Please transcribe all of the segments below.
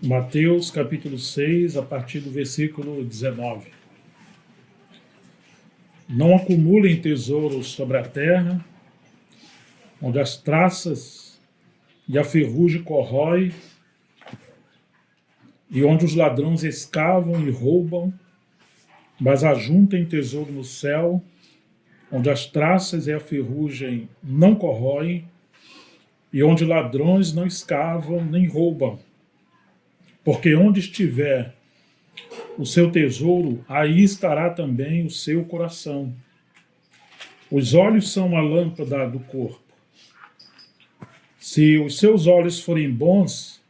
Mateus capítulo 6, a partir do versículo 19. Não acumulem tesouros sobre a terra, onde as traças e a ferrugem corrói, e onde os ladrões escavam e roubam, mas ajuntem tesouro no céu, onde as traças e a ferrugem não corroem, e onde ladrões não escavam nem roubam. Porque onde estiver o seu tesouro, aí estará também o seu coração. Os olhos são a lâmpada do corpo. Se os seus olhos forem bons,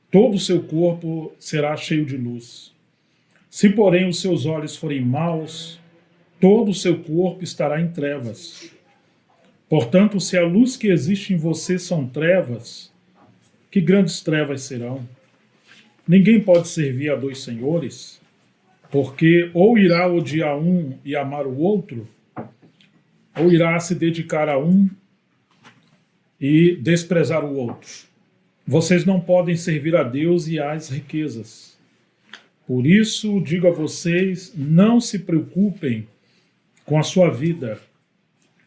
todo o seu corpo será cheio de luz. Se, porém, os seus olhos forem maus, todo o seu corpo estará em trevas. Portanto, se a luz que existe em você são trevas, que grandes trevas serão? Ninguém pode servir a dois senhores, porque ou irá odiar um e amar o outro, ou irá se dedicar a um e desprezar o outro. Vocês não podem servir a Deus e às riquezas. Por isso, digo a vocês, não se preocupem com a sua vida,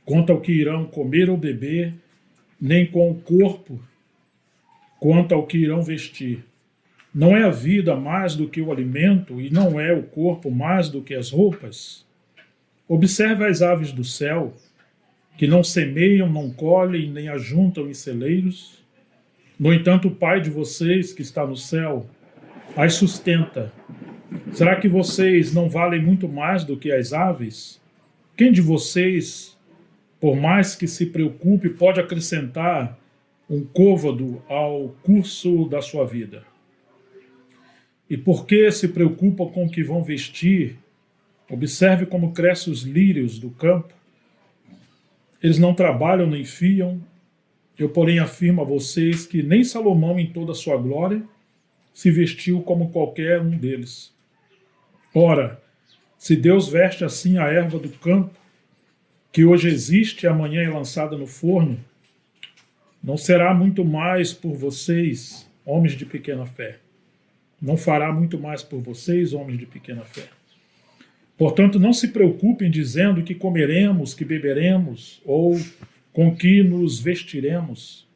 quanto ao que irão comer ou beber, nem com o corpo, quanto ao que irão vestir. Não é a vida mais do que o alimento, e não é o corpo mais do que as roupas? Observe as aves do céu, que não semeiam, não colhem, nem ajuntam em celeiros. No entanto, o Pai de vocês, que está no céu, as sustenta. Será que vocês não valem muito mais do que as aves? Quem de vocês, por mais que se preocupe, pode acrescentar um côvado ao curso da sua vida? E por que se preocupam com o que vão vestir? Observe como crescem os lírios do campo. Eles não trabalham nem fiam. Eu, porém, afirmo a vocês que nem Salomão, em toda a sua glória, se vestiu como qualquer um deles. Ora, se Deus veste assim a erva do campo, que hoje existe e amanhã é lançada no forno, não será muito mais por vocês, homens de pequena fé. Não fará muito mais por vocês, homens de pequena fé. Portanto, não se preocupem dizendo que comeremos, que beberemos, ou com que nos vestiremos,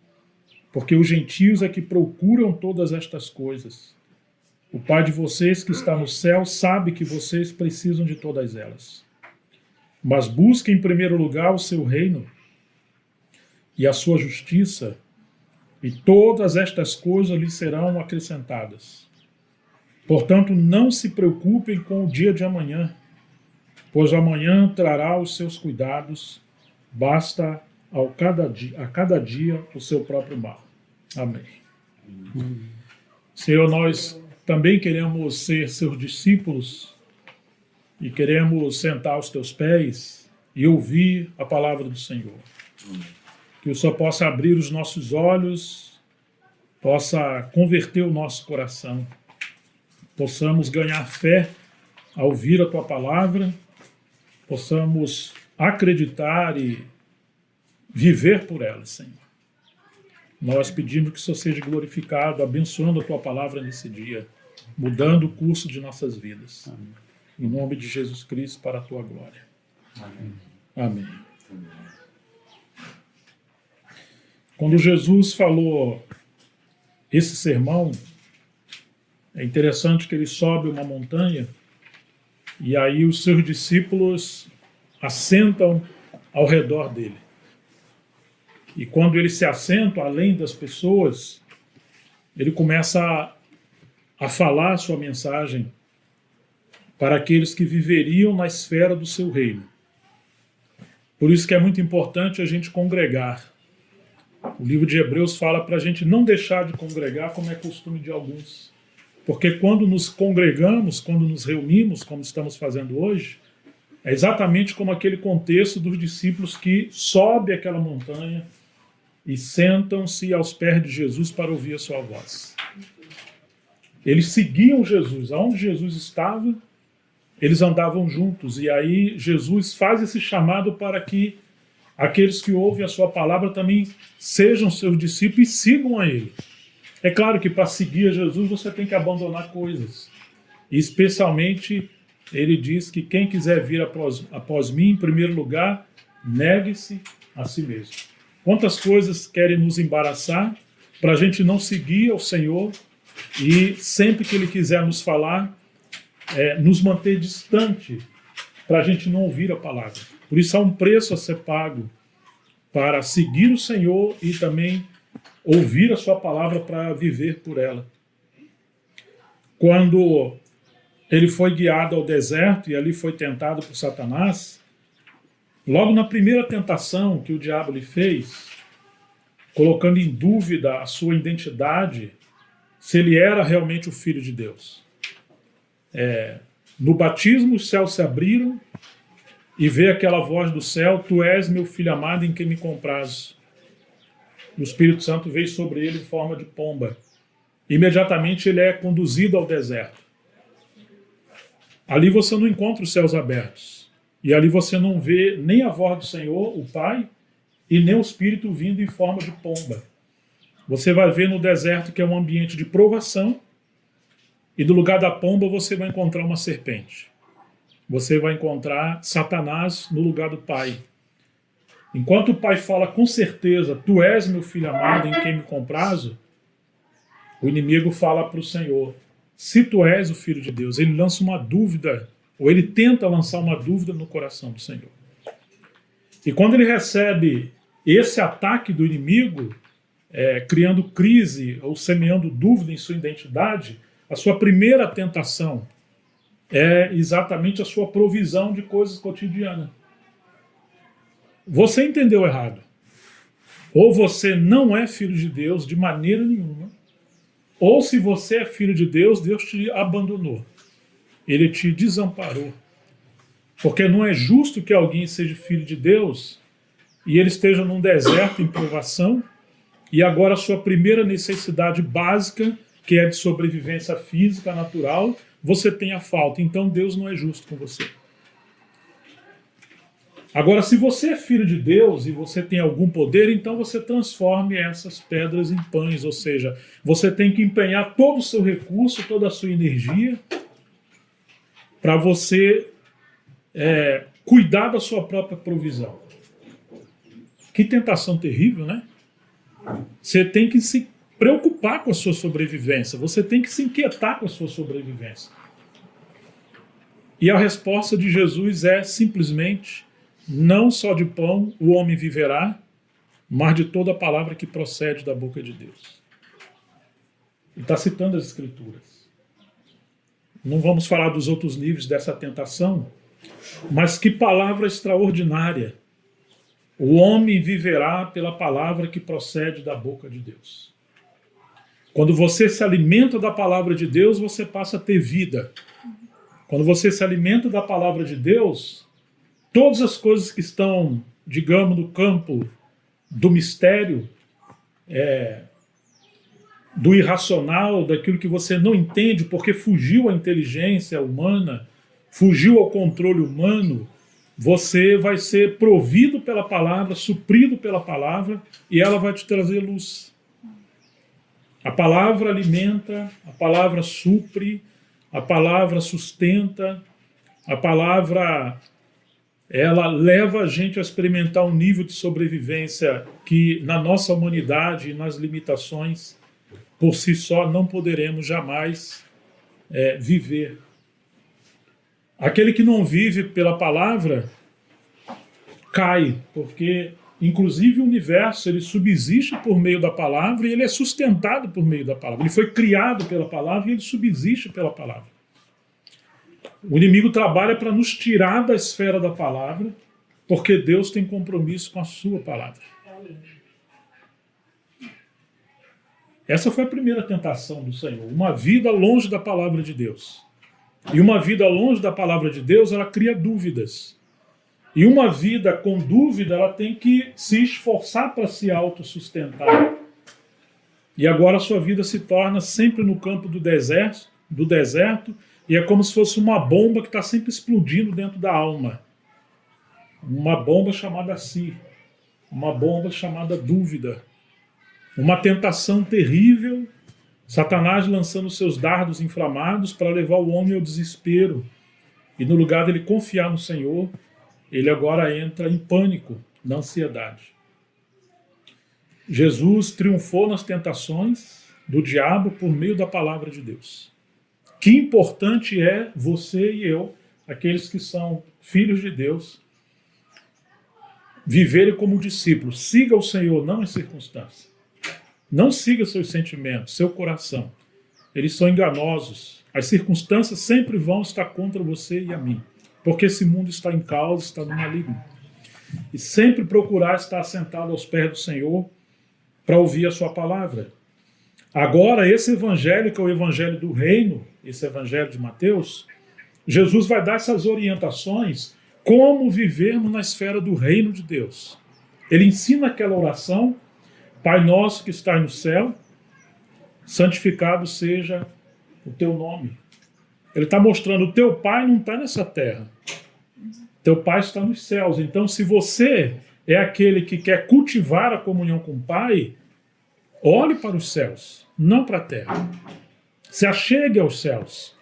porque os gentios é que procuram todas estas coisas. O Pai de vocês que está no céu sabe que vocês precisam de todas elas. Mas busquem em primeiro lugar o seu reino e a sua justiça, e todas estas coisas lhes serão acrescentadas. Portanto, não se preocupem com o dia de amanhã, pois amanhã trará os seus cuidados, basta a cada dia o seu próprio mal. Amém. Senhor, nós também queremos ser seus discípulos e queremos sentar aos teus pés e ouvir a palavra do Senhor. Que o Senhor possa abrir os nossos olhos, possa converter o nosso coração, possamos ganhar fé ao ouvir a tua palavra, possamos acreditar e viver por ela, Senhor. Nós pedimos que o Senhor seja glorificado, abençoando a tua palavra nesse dia, mudando o curso de nossas vidas. Amém. Em nome de Jesus Cristo, para a tua glória. Amém. Amém. Quando Jesus falou esse sermão, é interessante que ele sobe uma montanha e aí os seus discípulos assentam ao redor dele. E quando ele se assenta, além das pessoas, ele começa a falar a sua mensagem para aqueles que viveriam na esfera do seu reino. Por isso que é muito importante a gente congregar. O livro de Hebreus fala para a gente não deixar de congregar, como é costume de alguns. Porque quando nos congregamos, quando nos reunimos, como estamos fazendo hoje, é exatamente como aquele contexto dos discípulos que sobem aquela montanha e sentam-se aos pés de Jesus para ouvir a sua voz. Eles seguiam Jesus. Aonde Jesus estava, eles andavam juntos. E aí Jesus faz esse chamado para que aqueles que ouvem a sua palavra também sejam seus discípulos e sigam a ele. É claro que para seguir a Jesus você tem que abandonar coisas. E especialmente, ele diz que quem quiser vir após mim, em primeiro lugar, negue-se a si mesmo. Quantas coisas querem nos embaraçar para a gente não seguir ao Senhor e sempre que Ele quiser nos falar, nos manter distante para a gente não ouvir a palavra. Por isso há um preço a ser pago para seguir o Senhor e também ouvir a sua palavra para viver por ela. Quando ele foi guiado ao deserto e ali foi tentado por Satanás, logo na primeira tentação que o diabo lhe fez, colocando em dúvida a sua identidade, se ele era realmente o Filho de Deus. No batismo os céus se abriram e veio aquela voz do céu: Tu és meu Filho amado em quem me comprazo. E o Espírito Santo veio sobre ele em forma de pomba. Imediatamente ele é conduzido ao deserto. Ali você não encontra os céus abertos. E ali você não vê nem a voz do Senhor, o Pai, e nem o Espírito vindo em forma de pomba. Você vai ver no deserto que é um ambiente de provação, e do lugar da pomba você vai encontrar uma serpente. Você vai encontrar Satanás no lugar do Pai. Enquanto o Pai fala com certeza: Tu és meu Filho amado em quem me comprazo, o inimigo fala para o Senhor: se tu és o Filho de Deus. Ele lança uma dúvida, ou ele tenta lançar uma dúvida no coração do Senhor. E quando ele recebe esse ataque do inimigo, criando crise ou semeando dúvida em sua identidade, a sua primeira tentação é exatamente a sua provisão de coisas cotidianas. Você entendeu errado. Ou você não é filho de Deus de maneira nenhuma, ou se você é filho de Deus, Deus te abandonou. Ele te desamparou. Porque não é justo que alguém seja filho de Deus e ele esteja num deserto em provação e agora a sua primeira necessidade básica, que é de sobrevivência física, natural, você tenha falta. Então Deus não é justo com você. Agora, se você é filho de Deus e você tem algum poder, então você transforme essas pedras em pães, ou seja, você tem que empenhar todo o seu recurso, toda a sua energia para você cuidar da sua própria provisão. Que tentação terrível, né? Você tem que se preocupar com a sua sobrevivência, você tem que se inquietar com a sua sobrevivência. E a resposta de Jesus é simplesmente: não só de pão o homem viverá, mas de toda a palavra que procede da boca de Deus. Ele está citando as Escrituras. Não vamos falar dos outros níveis dessa tentação, mas que palavra extraordinária. O homem viverá pela palavra que procede da boca de Deus. Quando você se alimenta da palavra de Deus, você passa a ter vida. Quando você se alimenta da palavra de Deus, todas as coisas que estão, digamos, no campo do mistério, do irracional, daquilo que você não entende, porque fugiu à inteligência humana, fugiu ao controle humano, você vai ser provido pela palavra, suprido pela palavra, e ela vai te trazer luz. A palavra alimenta, a palavra supre, a palavra sustenta, a palavra ela leva a gente a experimentar um nível de sobrevivência que na nossa humanidade e nas limitações por si só não poderemos jamais viver. Aquele que não vive pela palavra cai, porque inclusive o universo ele subsiste por meio da palavra e ele é sustentado por meio da palavra. Ele foi criado pela palavra e ele subsiste pela palavra. O inimigo trabalha para nos tirar da esfera da palavra, porque Deus tem compromisso com a sua palavra. Essa foi a primeira tentação do Senhor, uma vida longe da palavra de Deus. E uma vida longe da palavra de Deus, ela cria dúvidas. E uma vida com dúvida, ela tem que se esforçar para se autossustentar. E agora a sua vida se torna sempre no campo do deserto, e é como se fosse uma bomba que está sempre explodindo dentro da alma. Uma bomba chamada si, uma bomba chamada dúvida. Uma tentação terrível Satanás lançando seus dardos inflamados para levar o homem ao desespero. E no lugar dele confiar no Senhor, ele agora entra em pânico, na ansiedade. Jesus triunfou nas tentações do diabo por meio da palavra de Deus. Que importante é você e eu, aqueles que são filhos de Deus, viverem como discípulos. Siga o Senhor, não em circunstância. Não siga seus sentimentos, seu coração. Eles são enganosos. As circunstâncias sempre vão estar contra você e a mim. Porque esse mundo está em causa, está no maligno. E sempre procurar estar sentado aos pés do Senhor para ouvir a sua palavra. Agora, esse evangelho, que é o evangelho do reino, esse evangelho de Mateus, Jesus vai dar essas orientações como vivermos na esfera do reino de Deus. Ele ensina aquela oração: Pai nosso que estás no céu, santificado seja o teu nome. Ele está mostrando: o teu Pai não está nessa terra. Teu Pai está nos céus. Então, se você é aquele que quer cultivar a comunhão com o Pai, olhe para os céus, não para a terra. Se achegue aos céus,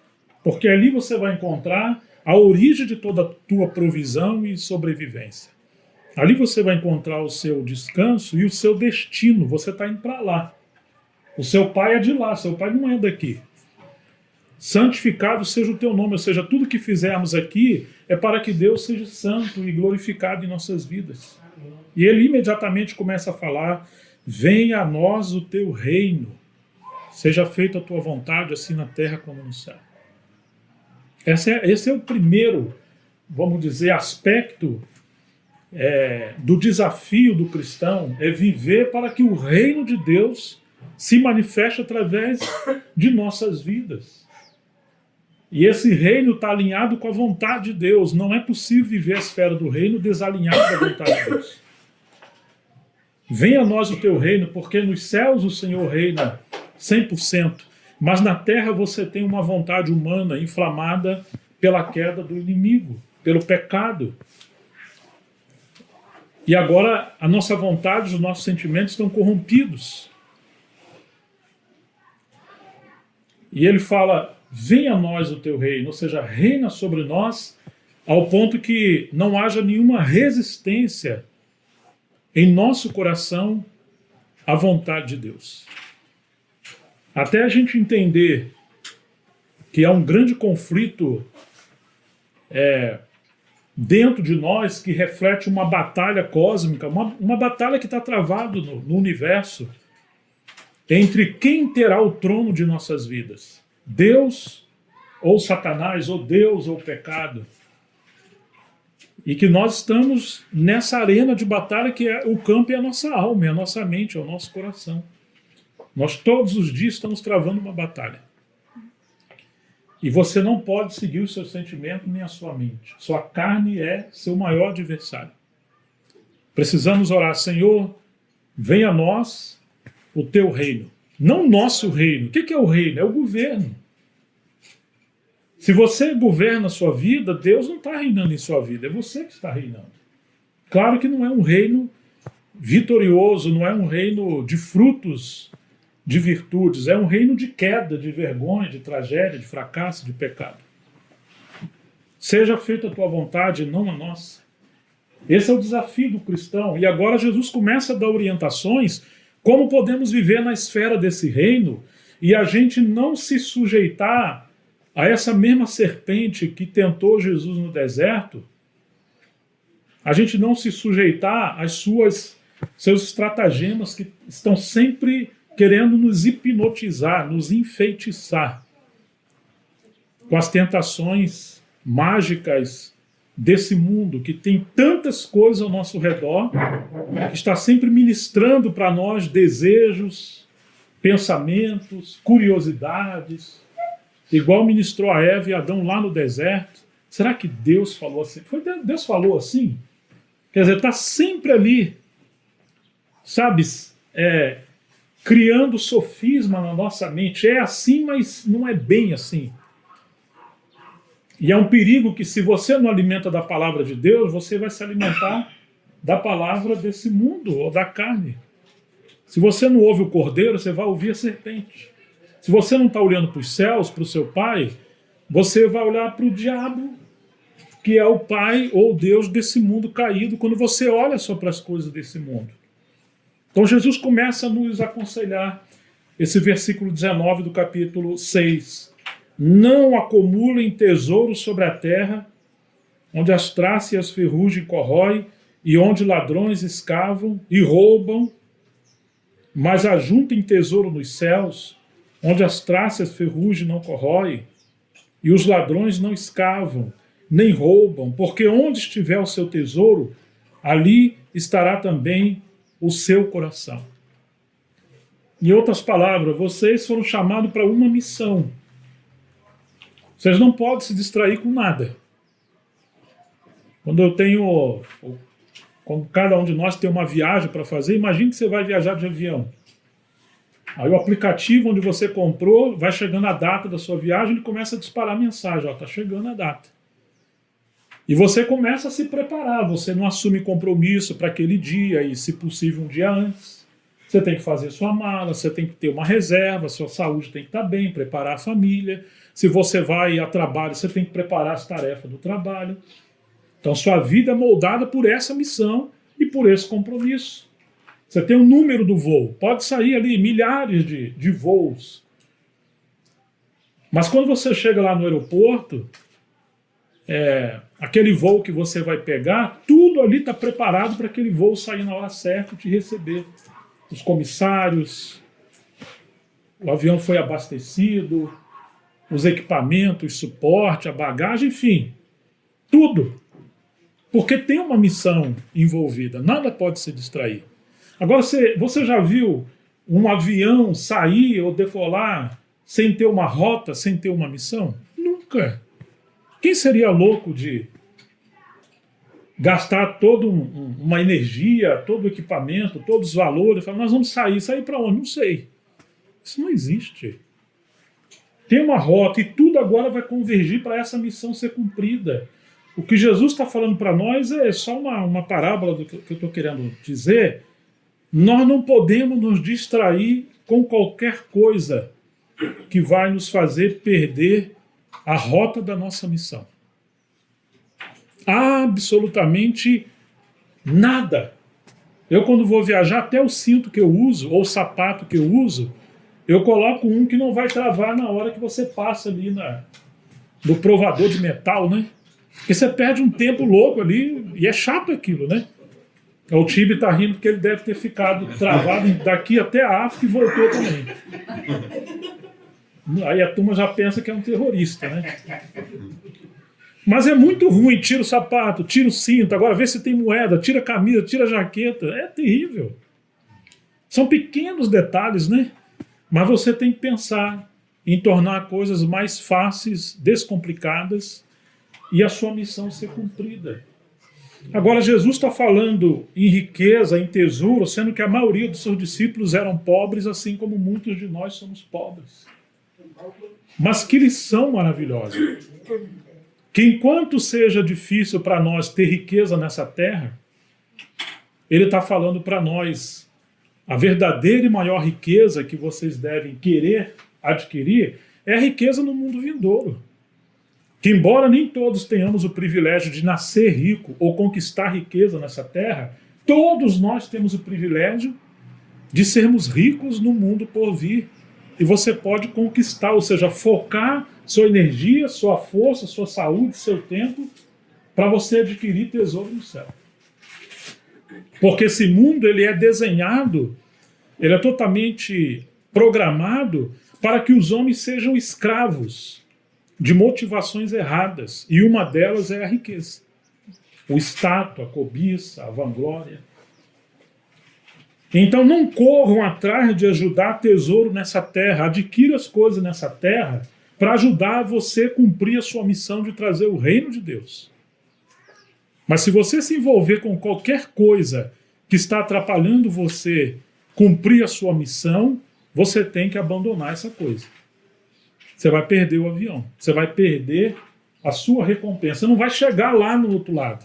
porque ali você vai encontrar a origem de toda a tua provisão e sobrevivência. Ali você vai encontrar o seu descanso e o seu destino. Você está indo para lá. O seu Pai é de lá, seu Pai não é daqui. Santificado seja o teu nome, ou seja, tudo que fizermos aqui é para que Deus seja santo e glorificado em nossas vidas. E ele imediatamente começa a falar: venha a nós o teu reino, seja feita a tua vontade, assim na terra como no céu. Esse é o primeiro, vamos dizer, aspecto do desafio do cristão, é viver para que o reino de Deus se manifeste através de nossas vidas. E esse reino está alinhado com a vontade de Deus. Não é possível viver a esfera do reino desalinhado da vontade de Deus. Venha a nós o teu reino, porque nos céus o Senhor reina 100%, mas na terra você tem uma vontade humana inflamada pela queda do inimigo, pelo pecado. E agora a nossa vontade, os nossos sentimentos estão corrompidos. E ele fala: venha a nós o teu reino, ou seja, reina sobre nós, ao ponto que não haja nenhuma resistência em nosso coração à vontade de Deus. Até a gente entender que há um grande conflito dentro de nós que reflete uma batalha cósmica, uma batalha que está travada no universo, entre quem terá o trono de nossas vidas. Deus ou Satanás, ou Deus ou o pecado. E que nós estamos nessa arena de batalha que o campo é a nossa alma, é a nossa mente, é o nosso coração. Nós todos os dias estamos travando uma batalha. E você não pode seguir o seu sentimento nem a sua mente. Sua carne é seu maior adversário. Precisamos orar: Senhor, venha a nós o teu reino. Não o nosso reino. O que é o reino? É o governo. Se você governa a sua vida, Deus não está reinando em sua vida, é você que está reinando. Claro que não é um reino vitorioso, não é um reino de frutos, de virtudes, é um reino de queda, de vergonha, de tragédia, de fracasso, de pecado. Seja feita a tua vontade, não a nossa. Esse é o desafio do cristão. E agora Jesus começa a dar orientações como podemos viver na esfera desse reino e a gente não se sujeitar a essa mesma serpente que tentou Jesus no deserto, a gente não se sujeitar às seus estratagemas que estão sempre querendo nos hipnotizar, nos enfeitiçar com as tentações mágicas desse mundo que tem tantas coisas ao nosso redor, que está sempre ministrando para nós desejos, pensamentos, curiosidades, igual ministrou a Eva e Adão lá no deserto. Será que Deus falou assim? Deus falou assim? Quer dizer, está sempre ali, sabe, criando sofisma na nossa mente. É assim, mas não é bem assim. E é um perigo que, se você não alimenta da palavra de Deus, você vai se alimentar da palavra desse mundo ou da carne. Se você não ouve o cordeiro, você vai ouvir a serpente. Se você não está olhando para os céus, para o seu pai, você vai olhar para o diabo, que é o pai ou Deus desse mundo caído, quando você olha só para as coisas desse mundo. Então Jesus começa a nos aconselhar, esse versículo 19 do capítulo 6. Não acumulem tesouros sobre a terra, onde as traças e as ferrugem corroem, e onde ladrões escavam e roubam, mas ajuntem tesouro nos céus, onde as traças e as ferrugem não corroem, e os ladrões não escavam, nem roubam, porque onde estiver o seu tesouro, ali estará também o seu coração. Em outras palavras, vocês foram chamados para uma missão. Vocês não podem se distrair com nada. Quando cada um de nós tem uma viagem para fazer, imagine que você vai viajar de avião. Aí o aplicativo onde você comprou, vai chegando a data da sua viagem, ele começa a disparar a mensagem, está chegando a data. E você começa a se preparar, você não assume compromisso para aquele dia, e se possível um dia antes. Você tem que fazer sua mala, você tem que ter uma reserva, sua saúde tem que estar bem, preparar a família. Se você vai a trabalho, você tem que preparar as tarefas do trabalho. Então sua vida é moldada por essa missão e por esse compromisso. Você tem um número do voo, pode sair ali milhares de voos. Mas quando você chega lá no aeroporto, aquele voo que você vai pegar, tudo ali está preparado para aquele voo sair na hora certa e te receber. Os comissários, o avião foi abastecido, os equipamentos, o suporte, a bagagem, enfim, tudo. Porque tem uma missão envolvida, nada pode se distrair. Agora, você já viu um avião sair ou decolar sem ter uma rota, sem ter uma missão? Nunca. Quem seria louco de gastar toda uma energia, todo o equipamento, todos os valores, falar, nós vamos sair para onde? Não sei. Isso não existe. Tem uma rota e tudo agora vai convergir para essa missão ser cumprida. O que Jesus está falando para nós é só uma parábola do que eu estou querendo dizer. Nós não podemos nos distrair com qualquer coisa que vai nos fazer perder a rota da nossa missão. Absolutamente nada. Eu, quando vou viajar, até o cinto que eu uso, ou o sapato que eu uso, eu coloco um que não vai travar na hora que você passa ali no provador de metal, né? Porque você perde um tempo louco ali, e é chato aquilo, né? O Tibi tá rindo porque ele deve ter ficado travado daqui até a África e voltou também. Aí a turma já pensa que é um terrorista, né? Mas é muito ruim, tira o sapato, tira o cinto, agora vê se tem moeda, tira a camisa, tira a jaqueta, é terrível. São pequenos detalhes, né? Mas você tem que pensar em tornar coisas mais fáceis, descomplicadas, e a sua missão ser cumprida. Agora, Jesus está falando em riqueza, em tesouro, sendo que a maioria dos seus discípulos eram pobres, assim como muitos de nós somos pobres. Mas que lição maravilhosa! Que enquanto seja difícil para nós ter riqueza nessa terra, ele está falando para nós, a verdadeira e maior riqueza que vocês devem querer adquirir é a riqueza no mundo vindouro. Que embora nem todos tenhamos o privilégio de nascer rico ou conquistar riqueza nessa terra, todos nós temos o privilégio de sermos ricos no mundo por vir. E você pode conquistar, ou seja, focar sua energia, sua força, sua saúde, seu tempo, para você adquirir tesouro no céu. Porque esse mundo ele é desenhado, ele é totalmente programado para que os homens sejam escravos de motivações erradas, e uma delas é a riqueza, o status, a cobiça, a vanglória. Então não corram atrás de ajudar tesouro nessa terra, adquira as coisas nessa terra para ajudar você a cumprir a sua missão de trazer o reino de Deus. Mas se você se envolver com qualquer coisa que está atrapalhando você cumprir a sua missão, você tem que abandonar essa coisa. Você vai perder o avião, você vai perder a sua recompensa, você não vai chegar lá no outro lado.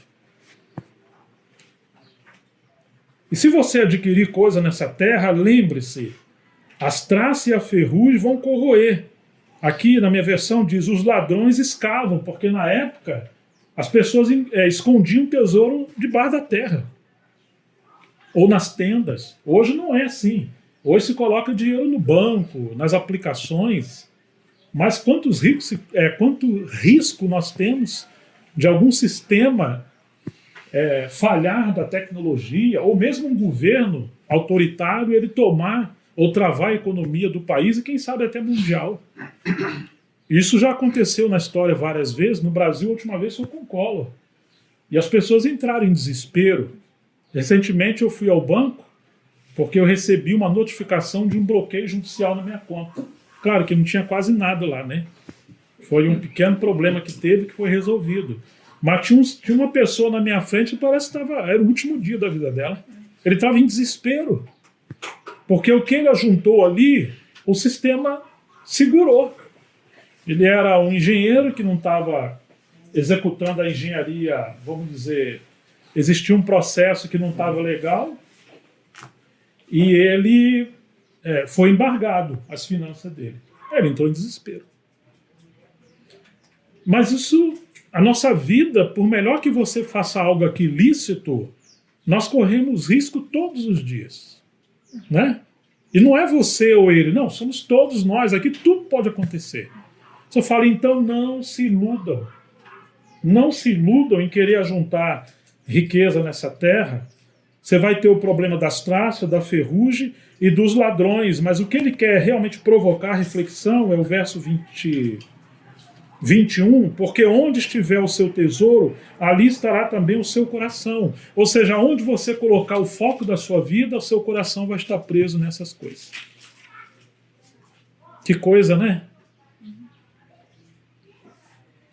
E se você adquirir coisa nessa terra, lembre-se As traças e a ferrugem vão corroer. Aqui na minha versão diz, os ladrões escavam, porque na época as pessoas escondiam tesouro debaixo da terra. Ou nas tendas. Hoje não é assim. Hoje se coloca dinheiro no banco, nas aplicações. Mas quanto risco nós temos de algum sistema falhar da tecnologia, ou mesmo um governo autoritário ele tomar ou travar a economia do país e quem sabe até mundial. Isso já aconteceu na história várias vezes. No Brasil, a última vez foi com o Collor. E as pessoas entraram em desespero. Recentemente eu fui ao banco porque eu recebi uma notificação de um bloqueio judicial na minha conta. Claro que não tinha quase nada lá, né? Foi um pequeno problema que teve que foi resolvido. Mas tinha uma pessoa na minha frente que parece que era o último dia da vida dela. Ele estava em desespero. Porque o que ele ajuntou ali, o sistema segurou. Ele era um engenheiro que não estava executando a engenharia, vamos dizer, existia um processo que não estava legal e ele foi embargado, as finanças dele. Ele entrou em desespero. Mas isso, a nossa vida, por melhor que você faça algo aqui ilícito, nós corremos risco todos os dias, né? E não é você ou ele, não, somos todos nós, aqui tudo pode acontecer. Você fala, então não se iludam. Não se iludam em querer ajuntar riqueza nessa terra. Você vai ter o problema das traças, da ferrugem e dos ladrões, mas o que ele quer realmente provocar reflexão é o verso 21, porque onde estiver o seu tesouro, ali estará também o seu coração. Ou seja, onde você colocar o foco da sua vida, o seu coração vai estar preso nessas coisas. Que coisa, né?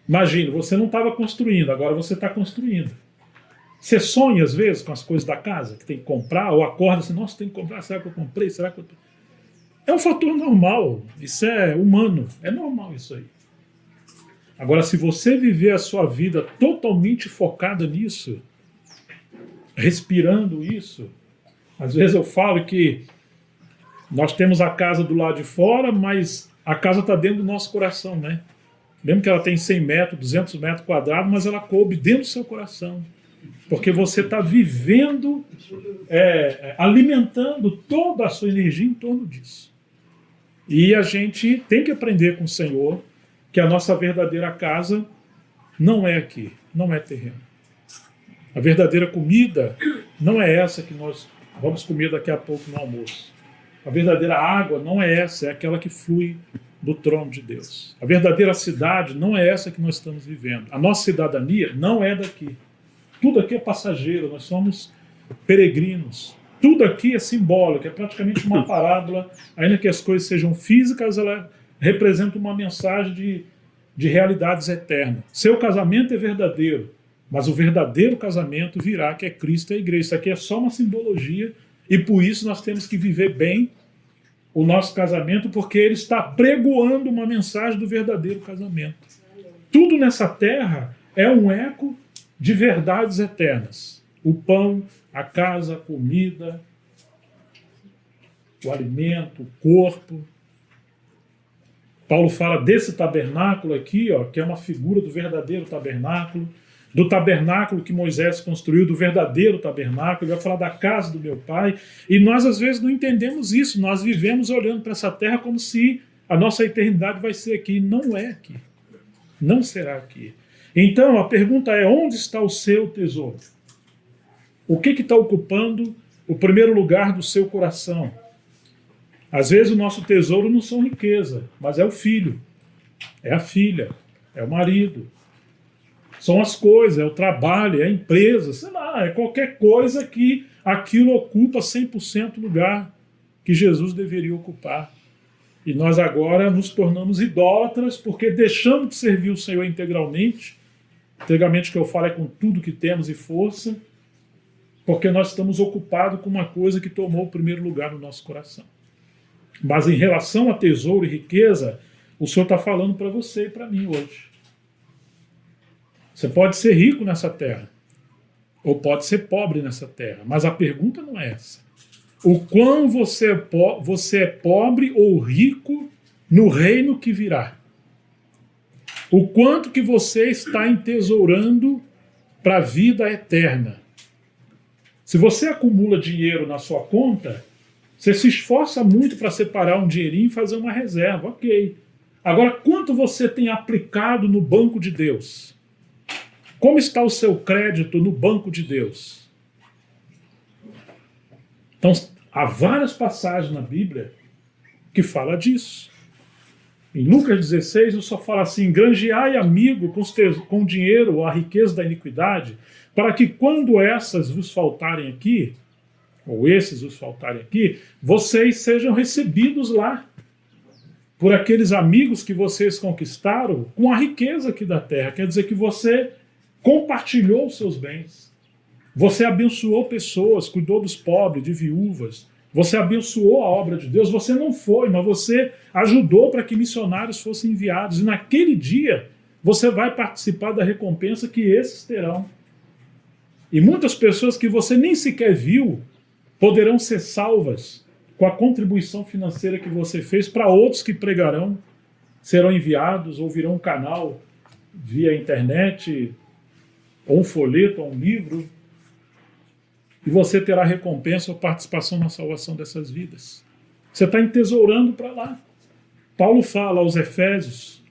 Imagina, você não estava construindo, agora você está construindo. Você sonha às vezes com as coisas da casa, que tem que comprar, ou acorda assim, nossa, tem que comprar, será que eu comprei? Será que eu... É um fator normal, isso é humano, é normal isso aí. Agora, se você viver a sua vida totalmente focada nisso, respirando isso, às vezes eu falo que nós temos a casa do lado de fora, mas a casa está dentro do nosso coração, né? Mesmo que ela tenha 100 metros, 200 metros quadrados, mas ela coube dentro do seu coração. Porque você está vivendo, alimentando toda a sua energia em torno disso. E a gente tem que aprender com o Senhor que a nossa verdadeira casa não é aqui, não é terreno. A verdadeira comida não é essa que nós vamos comer daqui a pouco no almoço. A verdadeira água não é essa, é aquela que flui do trono de Deus. A verdadeira cidade não é essa que nós estamos vivendo. A nossa cidadania não é daqui. Tudo aqui é passageiro, nós somos peregrinos. Tudo aqui é simbólico, é praticamente uma parábola, ainda que as coisas sejam físicas, ela representa uma mensagem de realidades eternas. Seu casamento é verdadeiro, mas o verdadeiro casamento virá, que é Cristo e a igreja. Isso aqui é só uma simbologia, e por isso nós temos que viver bem o nosso casamento, porque ele está pregoando uma mensagem do verdadeiro casamento. Tudo nessa terra é um eco de verdades eternas. O pão, a casa, a comida, o alimento, o corpo. Paulo fala desse tabernáculo aqui, ó, que é uma figura do verdadeiro tabernáculo, do tabernáculo que Moisés construiu, do verdadeiro tabernáculo. Ele vai falar da casa do meu pai. E nós, às vezes, não entendemos isso. Nós vivemos olhando para essa terra como se a nossa eternidade vai ser aqui. Não é aqui. Não será aqui. Então, a pergunta é, onde está o seu tesouro? O que está ocupando o primeiro lugar do seu coração? Às vezes o nosso tesouro não são riqueza, mas é o filho, é a filha, é o marido. São as coisas, é o trabalho, é a empresa, sei lá, é qualquer coisa que aquilo ocupa 100% lugar que Jesus deveria ocupar. E nós agora nos tornamos idólatras porque deixamos de servir o Senhor integralmente que eu falo é com tudo que temos e força, porque nós estamos ocupados com uma coisa que tomou o primeiro lugar no nosso coração. Mas em relação a tesouro e riqueza, o Senhor está falando para você e para mim hoje. Você pode ser rico nessa terra, ou pode ser pobre nessa terra, mas a pergunta não é essa. o quão você é pobre ou rico no reino que virá. O quanto que você está entesourando para a vida eterna. Se você acumula dinheiro na sua conta, você se esforça muito para separar um dinheirinho e fazer uma reserva, ok. Agora, quanto você tem aplicado no banco de Deus? Como está o seu crédito no banco de Deus? Então, há várias passagens na Bíblia que falam disso. Em Lucas 16, eu só falo assim: granjeai amigo com o dinheiro ou a riqueza da iniquidade, para que quando essas vos faltarem aqui, ou esses vos faltarem aqui, vocês sejam recebidos lá por aqueles amigos que vocês conquistaram com a riqueza aqui da terra. Quer dizer que você compartilhou os seus bens. Você abençoou pessoas, cuidou dos pobres, de viúvas. Você abençoou a obra de Deus. Você não foi, mas você ajudou para que missionários fossem enviados. E naquele dia, você vai participar da recompensa que esses terão. E muitas pessoas que você nem sequer viu poderão ser salvas com a contribuição financeira que você fez para outros que pregarão, serão enviados, ou virão um canal via internet, ou um folheto, ou um livro, e você terá recompensa ou participação na salvação dessas vidas. Você está entesourando para lá. Paulo fala aos Efésios,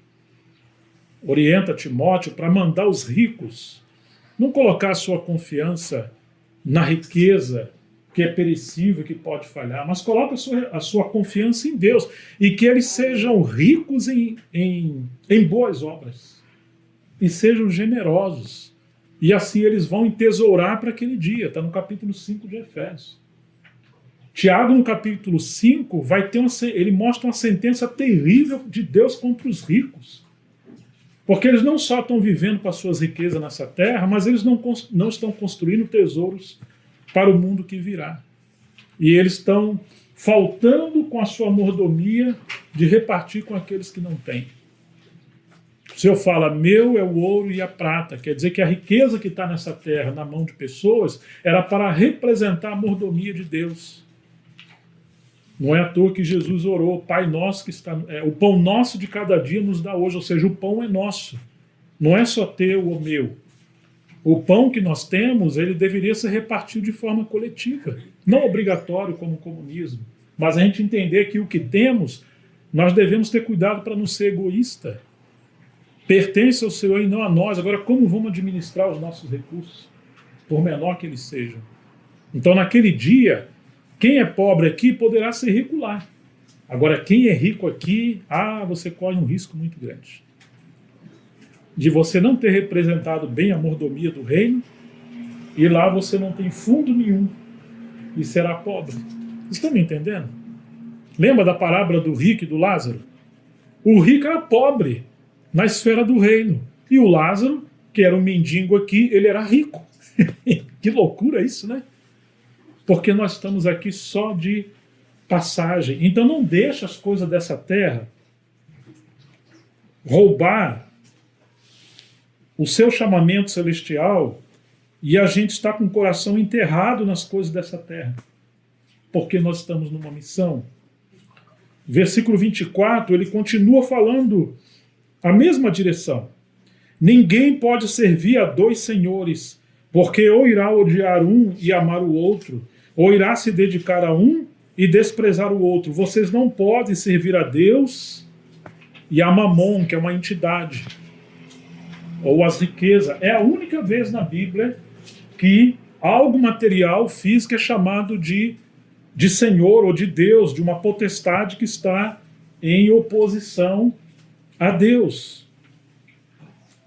orienta Timóteo para mandar os ricos não colocar a sua confiança na riqueza que é perecível, que pode falhar, mas coloca a sua confiança em Deus, e que eles sejam ricos em boas obras, e sejam generosos, e assim eles vão entesourar para aquele dia. Está no capítulo 5 de Efésios. Tiago, no capítulo 5, ele mostra uma sentença terrível de Deus contra os ricos, porque eles não só estão vivendo com as suas riquezas nessa terra, mas eles não estão construindo tesouros para o mundo que virá. E eles estão faltando com a sua mordomia de repartir com aqueles que não têm. O Senhor fala: meu é o ouro e a prata. Quer dizer que a riqueza que está nessa terra, na mão de pessoas, era para representar a mordomia de Deus. Não é à toa que Jesus orou: Pai nosso que está... o pão nosso de cada dia nos dá hoje. Ou seja, o pão é nosso. Não é só teu ou meu. O pão que nós temos, ele deveria ser repartido de forma coletiva. Não obrigatório como o comunismo. Mas a gente entender que o que temos, nós devemos ter cuidado para não ser egoísta. Pertence ao Senhor e não a nós. Agora, como vamos administrar os nossos recursos? Por menor que eles sejam. Então, naquele dia, quem é pobre aqui poderá ser rico lá. Agora, quem é rico aqui, você corre um risco muito grande de você não ter representado bem a mordomia do reino, e lá você não tem fundo nenhum e será pobre. Vocês estão me entendendo? Lembra da parábola do rico e do Lázaro? O rico era pobre na esfera do reino, e o Lázaro, que era um mendigo aqui, ele era rico. Que loucura isso, né? Porque nós estamos aqui só de passagem. Então não deixa as coisas dessa terra roubar o seu chamamento celestial, e a gente está com o coração enterrado nas coisas dessa terra, porque nós estamos numa missão. Versículo 24, ele continua falando a mesma direção. Ninguém pode servir a dois senhores, porque ou irá odiar um e amar o outro, ou irá se dedicar a um e desprezar o outro. Vocês não podem servir a Deus e a Mamon, que é uma entidade, ou as riquezas. É a única vez na Bíblia que algo material, físico, é chamado de Senhor ou de Deus, de uma potestade que está em oposição a Deus.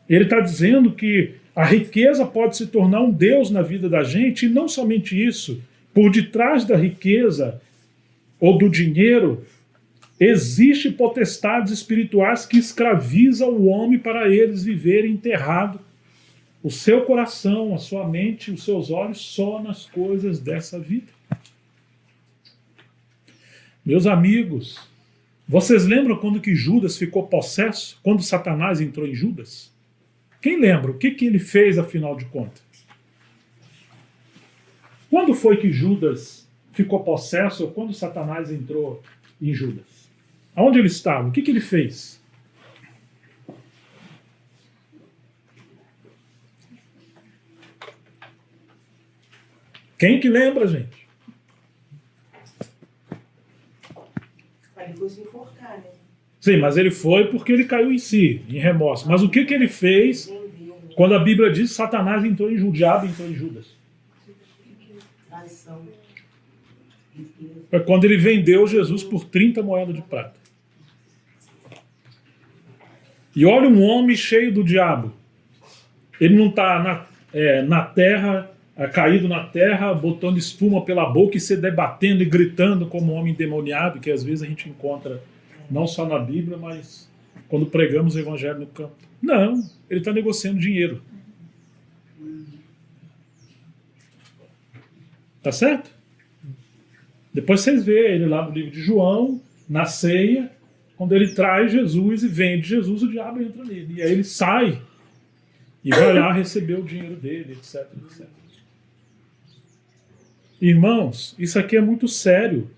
Ele está dizendo que a riqueza pode se tornar um Deus na vida da gente, e não somente isso, por detrás da riqueza ou do dinheiro, existem potestades espirituais que escravizam o homem para eles viverem enterrado o seu coração, a sua mente, os seus olhos só nas coisas dessa vida. Meus amigos, vocês lembram quando que Judas ficou possesso? Quando Satanás entrou em Judas? Quem lembra? O que ele fez, afinal de contas? Quando foi que Judas ficou possesso ou quando Satanás entrou em Judas? Aonde ele estava? O que ele fez? Quem que lembra, gente? Ele foi se enforcar, né? Sim, mas ele foi porque ele caiu em si, em remorso. Mas o que ele fez quando a Bíblia diz que Satanás entrou em Judas, o diabo entrou em Judas? Traição. Foi quando ele vendeu Jesus por 30 moedas de prata. E olha um homem cheio do diabo. Ele não está na terra, caído na terra, botando espuma pela boca e se debatendo e gritando como um homem endemoniado, que às vezes a gente encontra não só na Bíblia, mas quando pregamos o evangelho no campo. Não, ele está negociando dinheiro. Tá certo? Depois vocês veem ele lá no livro de João, na ceia, quando ele traz Jesus e vende Jesus, o diabo entra nele. E aí ele sai e vai lá receber o dinheiro dele, etc, etc. Irmãos, isso aqui é muito sério.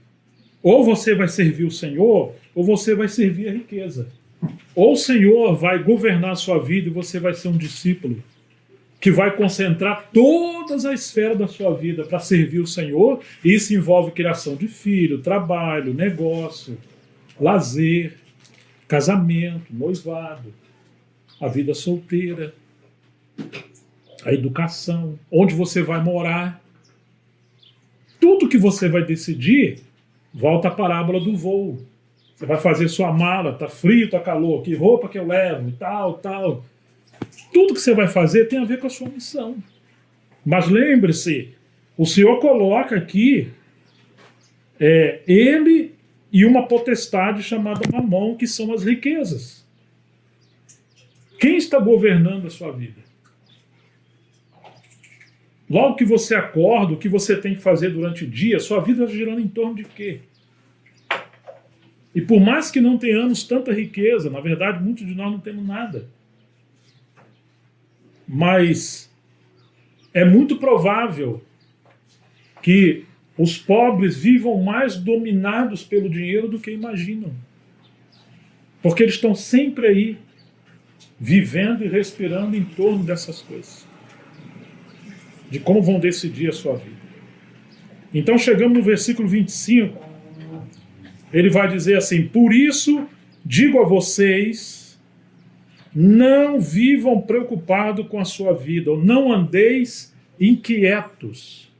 Ou você vai servir o Senhor, ou você vai servir a riqueza. Ou o Senhor vai governar a sua vida e você vai ser um discípulo que vai concentrar todas as esferas da sua vida para servir o Senhor. E isso envolve criação de filho, trabalho, negócio, lazer, casamento, noivado, a vida solteira, a educação, onde você vai morar. Tudo que você vai decidir, volta à parábola do voo. Você vai fazer sua mala, tá frio, tá calor, que roupa que eu levo, e tal, tal. Tudo que você vai fazer tem a ver com a sua missão. Mas lembre-se, o Senhor coloca aqui ele e uma potestade chamada Mamon, que são as riquezas. Quem está governando a sua vida? Logo que você acorda, o que você tem que fazer durante o dia, sua vida está girando em torno de quê? E por mais que não tenhamos tanta riqueza, na verdade, muitos de nós não temos nada. Mas é muito provável que os pobres vivam mais dominados pelo dinheiro do que imaginam. Porque eles estão sempre aí, vivendo e respirando em torno dessas coisas. De como vão decidir a sua vida. Então chegamos no versículo 25. Ele vai dizer assim: por isso digo a vocês, não vivam preocupados com a sua vida, ou não andeis inquietos.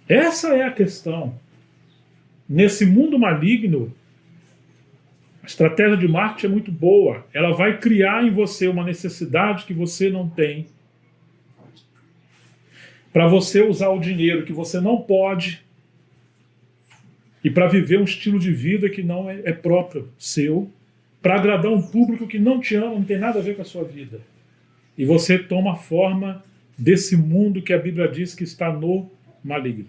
Essa é a questão. Nesse mundo maligno, a estratégia de marketing é muito boa. Ela vai criar em você uma necessidade que você não tem, para você usar o dinheiro que você não pode, e para viver um estilo de vida que não é próprio seu, para agradar um público que não te ama, não tem nada a ver com a sua vida. E você toma a forma desse mundo que a Bíblia diz que está no maligno.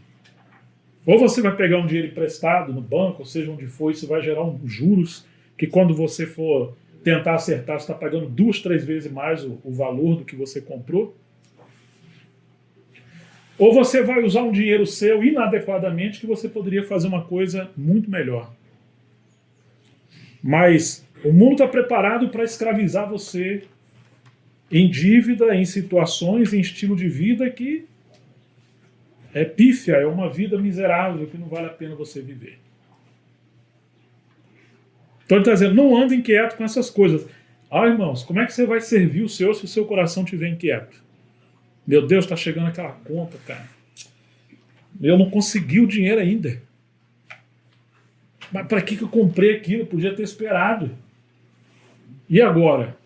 Ou você vai pegar um dinheiro emprestado no banco, ou seja, onde for, isso vai gerar juros que quando você for tentar acertar, você está pagando 2, 3 vezes mais o valor do que você comprou. Ou você vai usar um dinheiro seu inadequadamente que você poderia fazer uma coisa muito melhor. Mas o mundo está preparado para escravizar você em dívida, em situações, em estilo de vida que é pífia, é uma vida miserável que não vale a pena você viver. Então ele está dizendo, não ande inquieto com essas coisas. Ah, irmãos, como é que você vai servir o Senhor se o seu coração estiver inquieto? Meu Deus, está chegando aquela conta, cara. Eu não consegui o dinheiro ainda. Mas para que eu comprei aquilo? Eu podia ter esperado. E agora?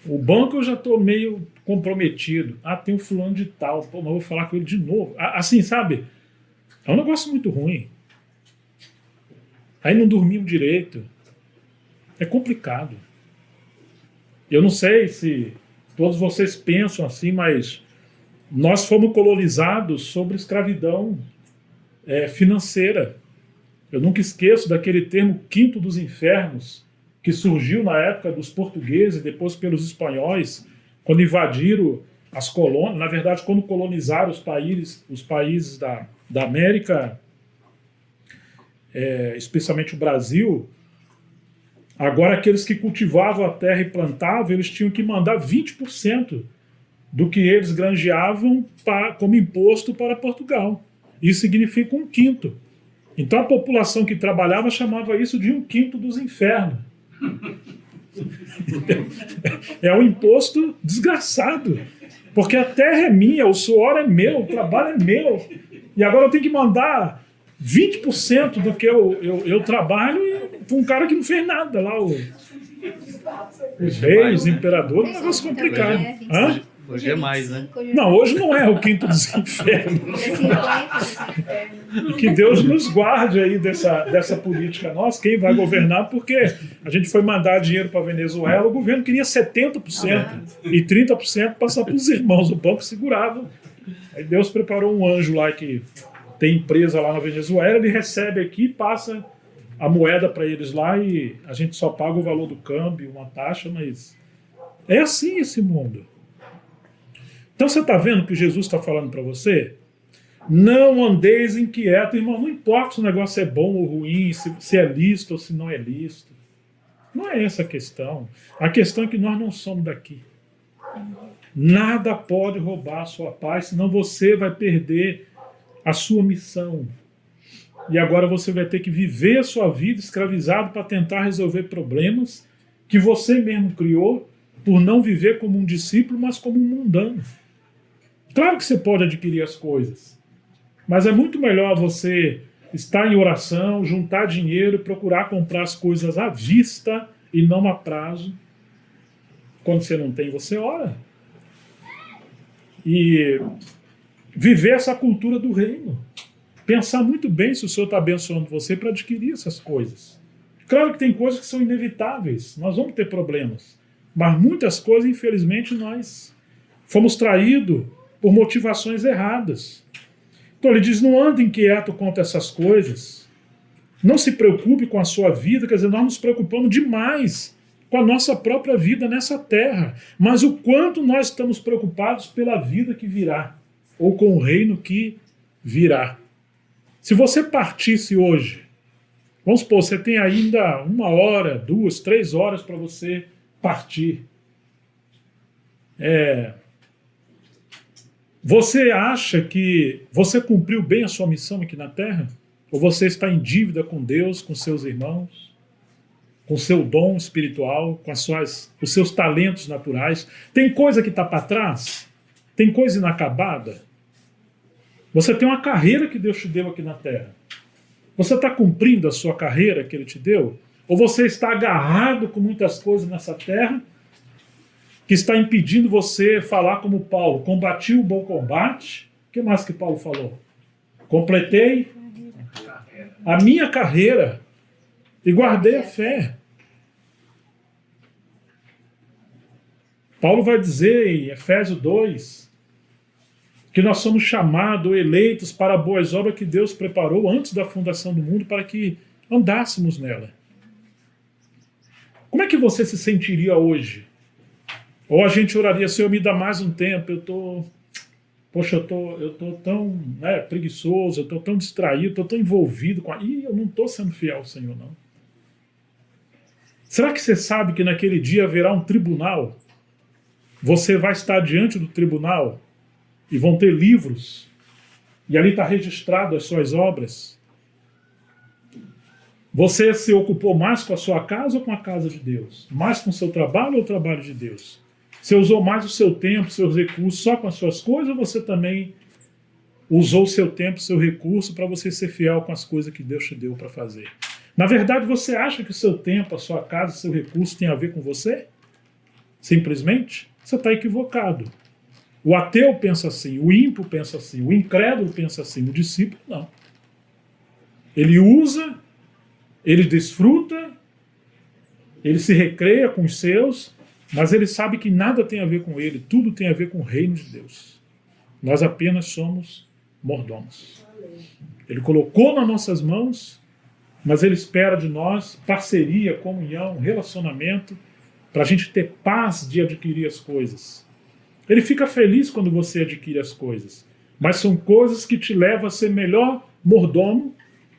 O banco eu já estou meio comprometido. Ah, tem um fulano de tal. Pô, mas eu vou falar com ele de novo. Assim, sabe? É um negócio muito ruim. Aí não dormimos direito. É complicado. Eu não sei se todos vocês pensam assim, mas nós fomos colonizados sobre escravidão financeira. Eu nunca esqueço daquele termo quinto dos infernos, que surgiu na época dos portugueses, depois pelos espanhóis, quando invadiram as colônias, na verdade, quando colonizaram os países da América, especialmente o Brasil, agora aqueles que cultivavam a terra e plantavam, eles tinham que mandar 20% do que eles granjeavam como imposto para Portugal. Isso significa 1/5. Então a população que trabalhava chamava isso de 1/5 dos infernos. É um imposto desgraçado. Porque a terra é minha, o suor é meu, o trabalho é meu. E agora eu tenho que mandar 20% do que eu trabalho para um cara que não fez nada lá. Os reis, os imperadores, é um negócio complicado. Hã? Hoje é mais, né? Não, hoje não é o 5º dos infernos. E que Deus nos guarde aí dessa política nossa, quem vai governar, porque a gente foi mandar dinheiro para a Venezuela, o governo queria 70% e 30% passar para os irmãos, o banco segurava. Aí Deus preparou um anjo lá que tem empresa lá na Venezuela, ele recebe aqui, passa a moeda para eles lá e a gente só paga o valor do câmbio, uma taxa, mas é assim esse mundo. Então você está vendo o que Jesus está falando para você? Não andeis inquieto, irmão. Não importa se o negócio é bom ou ruim, se é lícito ou se não é lícito. Não é essa a questão. A questão é que nós não somos daqui. Nada pode roubar a sua paz, senão você vai perder a sua missão. E agora você vai ter que viver a sua vida escravizado para tentar resolver problemas que você mesmo criou por não viver como um discípulo, mas como um mundano. Claro que você pode adquirir as coisas, mas é muito melhor você estar em oração, juntar dinheiro, procurar comprar as coisas à vista e não a prazo. Quando você não tem, você ora. E viver essa cultura do reino. Pensar muito bem se o Senhor está abençoando você para adquirir essas coisas. Claro que tem coisas que são inevitáveis, nós vamos ter problemas, mas muitas coisas, infelizmente, nós fomos traídos por motivações erradas. Então ele diz, não ande inquieto quanto a essas coisas, não se preocupe com a sua vida, quer dizer, nós nos preocupamos demais com a nossa própria vida nessa terra, mas o quanto nós estamos preocupados pela vida que virá, ou com o reino que virá. Se você partisse hoje, vamos supor, você tem ainda 1 hora, 2, 3 horas para você partir. Você acha que você cumpriu bem a sua missão aqui na Terra? Ou você está em dívida com Deus, com seus irmãos, com seu dom espiritual, com os seus talentos naturais? Tem coisa que está para trás? Tem coisa inacabada? Você tem uma carreira que Deus te deu aqui na Terra. Você está cumprindo a sua carreira que Ele te deu? Ou você está agarrado com muitas coisas nessa terra que está impedindo você falar como Paulo? Combati o bom combate. O que mais que Paulo falou? Completei a minha carreira e guardei a fé. Paulo vai dizer em Efésios 2 que nós somos chamados, eleitos para boas obras que Deus preparou antes da fundação do mundo para que andássemos nela. Como é que você se sentiria hoje? Ou a gente oraria, Senhor, me dá mais um tempo, eu tô tão preguiçoso, eu estou tão distraído, estou tão envolvido com eu não estou sendo fiel ao Senhor, não. Será que você sabe que naquele dia haverá um tribunal? Você vai estar diante do tribunal e vão ter livros, e ali está registrado as suas obras. Você se ocupou mais com a sua casa ou com a casa de Deus? Mais com o seu trabalho ou o trabalho de Deus? Você usou mais o seu tempo, seus recursos só com as suas coisas, ou você também usou o seu tempo, seu recurso para você ser fiel com as coisas que Deus te deu para fazer? Na verdade, você acha que o seu tempo, a sua casa, o seu recurso tem a ver com você? Simplesmente? Você está equivocado. O ateu pensa assim, o ímpio pensa assim, o incrédulo pensa assim, o discípulo não. Ele usa, ele desfruta, ele se recreia com os seus, mas ele sabe que nada tem a ver com ele, tudo tem a ver com o reino de Deus. Nós apenas somos mordomos. Ele colocou nas nossas mãos, mas ele espera de nós parceria, comunhão, relacionamento, para a gente ter paz de adquirir as coisas. Ele fica feliz quando você adquire as coisas. Mas são coisas que te levam a ser melhor mordomo,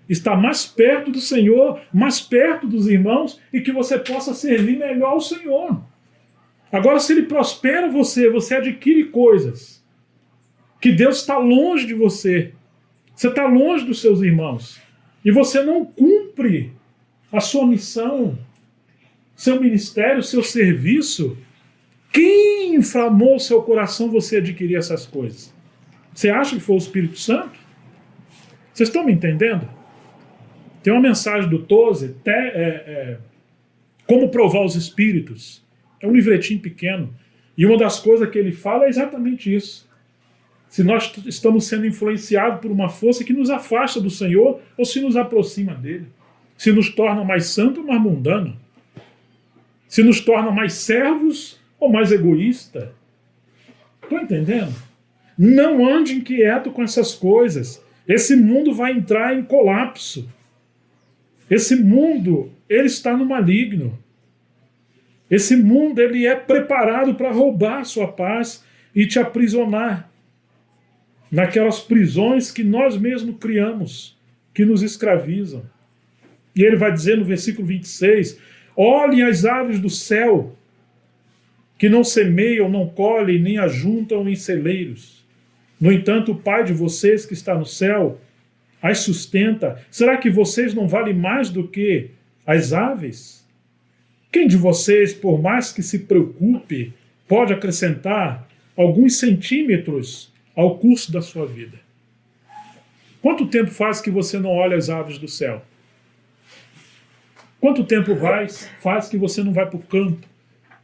estar mais perto do Senhor, mais perto dos irmãos, e que você possa servir melhor ao Senhor. Agora, se ele prospera você adquire coisas, que Deus está longe de você, você está longe dos seus irmãos, e você não cumpre a sua missão, seu ministério, seu serviço, quem inflamou o seu coração você adquirir essas coisas? Você acha que foi o Espírito Santo? Vocês estão me entendendo? Tem uma mensagem do Tozer, Como Provar os Espíritos. É um livretinho pequeno. E uma das coisas que ele fala é exatamente isso. Se nós estamos sendo influenciados por uma força que nos afasta do Senhor ou se nos aproxima dele. Se nos torna mais santo ou mais mundano. Se nos torna mais servos ou mais egoísta. Estão entendendo? Não ande inquieto com essas coisas. Esse mundo vai entrar em colapso. Esse mundo, ele está no maligno. Esse mundo, ele é preparado para roubar a sua paz e te aprisionar naquelas prisões que nós mesmos criamos, que nos escravizam. E ele vai dizer no versículo 26, olhem as aves do céu, que não semeiam, não colhem, nem ajuntam em celeiros. No entanto, o Pai de vocês que está no céu as sustenta. Será que vocês não valem mais do que as aves? Quem de vocês, por mais que se preocupe, pode acrescentar alguns centímetros ao curso da sua vida? Quanto tempo faz que você não olha as aves do céu? Quanto tempo faz que você não vai para o campo,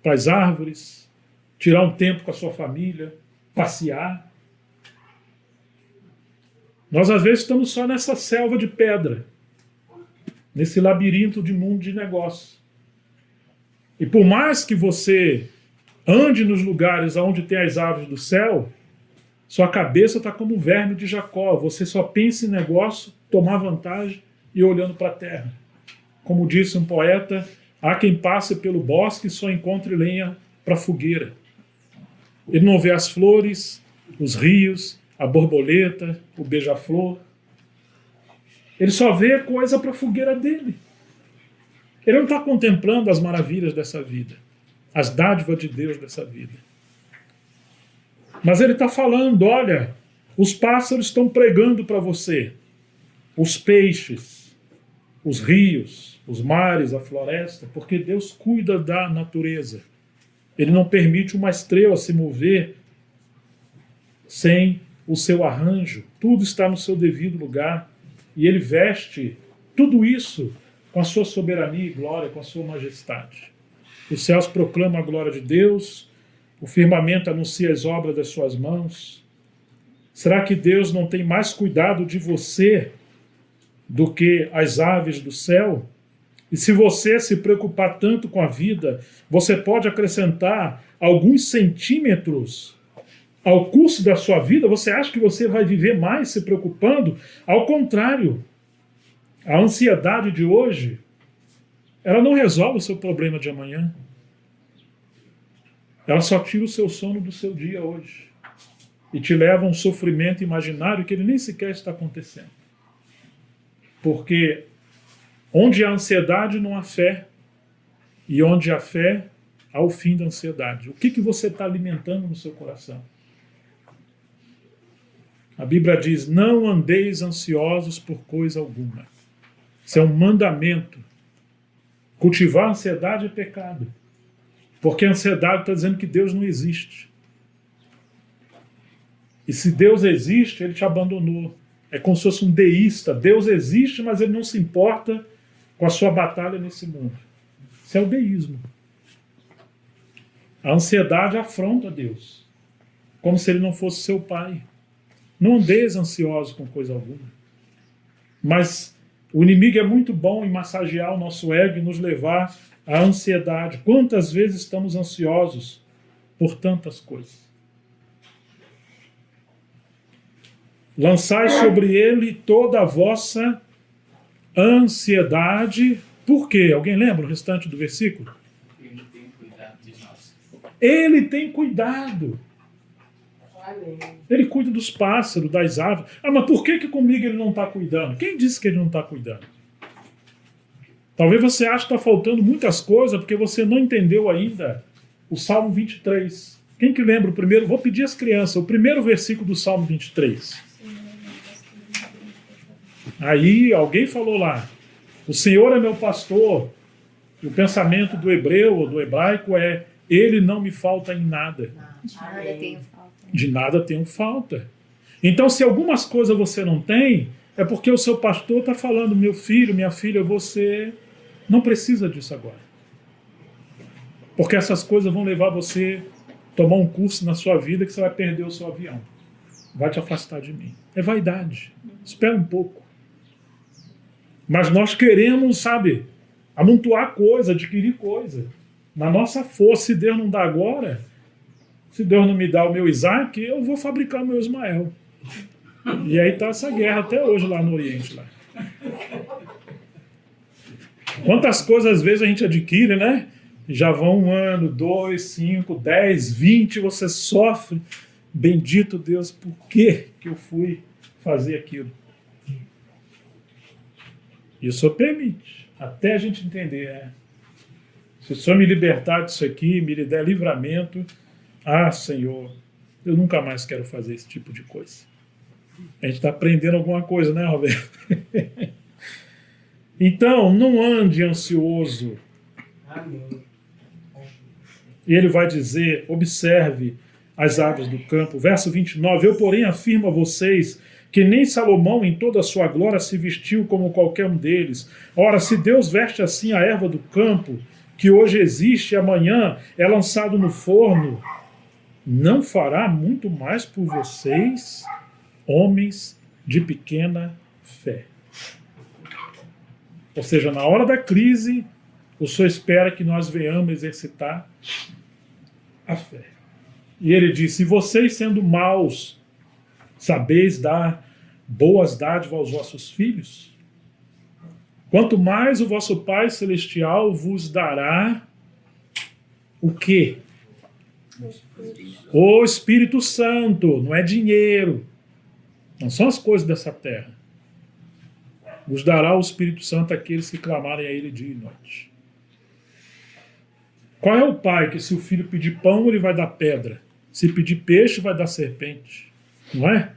para as árvores, tirar um tempo com a sua família, passear? Nós, às vezes, estamos só nessa selva de pedra, nesse labirinto de mundo de negócio. E por mais que você ande nos lugares onde tem as aves do céu, sua cabeça está como o verme de Jacó. Você só pensa em negócio, tomar vantagem e olhando para a terra. Como disse um poeta, há quem passe pelo bosque e só encontre lenha para a fogueira. Ele não vê as flores, os rios, a borboleta, o beija-flor. Ele só vê coisa para a fogueira dele. Ele não está contemplando as maravilhas dessa vida, as dádivas de Deus dessa vida. Mas ele está falando, olha, os pássaros estão pregando para você, os peixes, os rios, os mares, a floresta, porque Deus cuida da natureza. Ele não permite uma estrela se mover sem o seu arranjo, tudo está no seu devido lugar, e ele veste tudo isso com a sua soberania e glória, com a sua majestade. Os céus proclamam a glória de Deus, o firmamento anuncia as obras das suas mãos. Será que Deus não tem mais cuidado de você do que as aves do céu? E se você se preocupar tanto com a vida, você pode acrescentar alguns centímetros ao curso da sua vida? Você acha que você vai viver mais se preocupando? Ao contrário, a ansiedade de hoje, ela não resolve o seu problema de amanhã. Ela só tira o seu sono do seu dia hoje e te leva a um sofrimento imaginário que ele nem sequer está acontecendo. Porque onde há ansiedade não há fé, e onde há fé há o fim da ansiedade. O que você está alimentando no seu coração? A Bíblia diz, não andeis ansiosos por coisa alguma. Isso é um mandamento. Cultivar a ansiedade é pecado. Porque a ansiedade está dizendo que Deus não existe. E se Deus existe, ele te abandonou. É como se fosse um deísta. Deus existe, mas ele não se importa com a sua batalha nesse mundo. Isso é o deísmo. A ansiedade afronta Deus. Como se ele não fosse seu pai. Não andeis ansiosos com coisa alguma. Mas o inimigo é muito bom em massagear o nosso ego e nos levar à ansiedade. Quantas vezes estamos ansiosos por tantas coisas? Lançai sobre ele toda a vossa ansiedade. Por quê? Alguém lembra o restante do versículo? Ele tem cuidado de nós. Ele tem cuidado. Amém. Ele cuida dos pássaros, das aves. Ah, mas por que comigo ele não está cuidando? Quem disse que ele não está cuidando? Talvez você ache que está faltando muitas coisas porque você não entendeu ainda o Salmo 23. Quem que lembra o primeiro? Vou pedir às crianças, o primeiro versículo do Salmo 23. Aí alguém falou lá, o Senhor é meu pastor. E o pensamento do hebreu ou do hebraico é, ele não me falta em nada. Nada tenho falta. De nada tenho falta. Então, se algumas coisas você não tem, é porque o seu pastor está falando, meu filho, minha filha, você não precisa disso agora. Porque essas coisas vão levar você a tomar um curso na sua vida que você vai perder o seu avião. Vai te afastar de mim. É vaidade. Espera um pouco. Mas nós queremos, sabe, amontoar coisa, adquirir coisa. Na nossa força, se Deus não dá agora, se Deus não me dá o meu Isaac, eu vou fabricar o meu Ismael. E aí está essa guerra até hoje lá no Oriente. Lá. Quantas coisas às vezes a gente adquire, né? Já vão 1 ano, 2, 5, 10, 20, você sofre. Bendito Deus, por que eu fui fazer aquilo? E o Senhor permite, até a gente entender. Se o Senhor me libertar disso aqui, me der livramento, Senhor, eu nunca mais quero fazer esse tipo de coisa. A gente está aprendendo alguma coisa, né, Roberto? Então, não ande ansioso. Amém. E ele vai dizer, observe as aves do campo. Verso 29, eu, porém, afirmo a vocês que nem Salomão em toda a sua glória se vestiu como qualquer um deles. Ora, se Deus veste assim a erva do campo, que hoje existe e amanhã é lançado no forno, não fará muito mais por vocês, homens de pequena fé. Ou seja, na hora da crise, o Senhor espera que nós venhamos exercitar a fé. E ele diz, se vocês sendo maus, sabeis dar boas dádivas aos vossos filhos, quanto mais o vosso Pai Celestial vos dará o quê? O Espírito Santo, não é dinheiro, não são as coisas dessa terra. Vos dará o Espírito Santo àqueles que clamarem a Ele dia e noite. Qual é o pai que se o filho pedir pão, ele vai dar pedra? Se pedir peixe, vai dar serpente. Não é?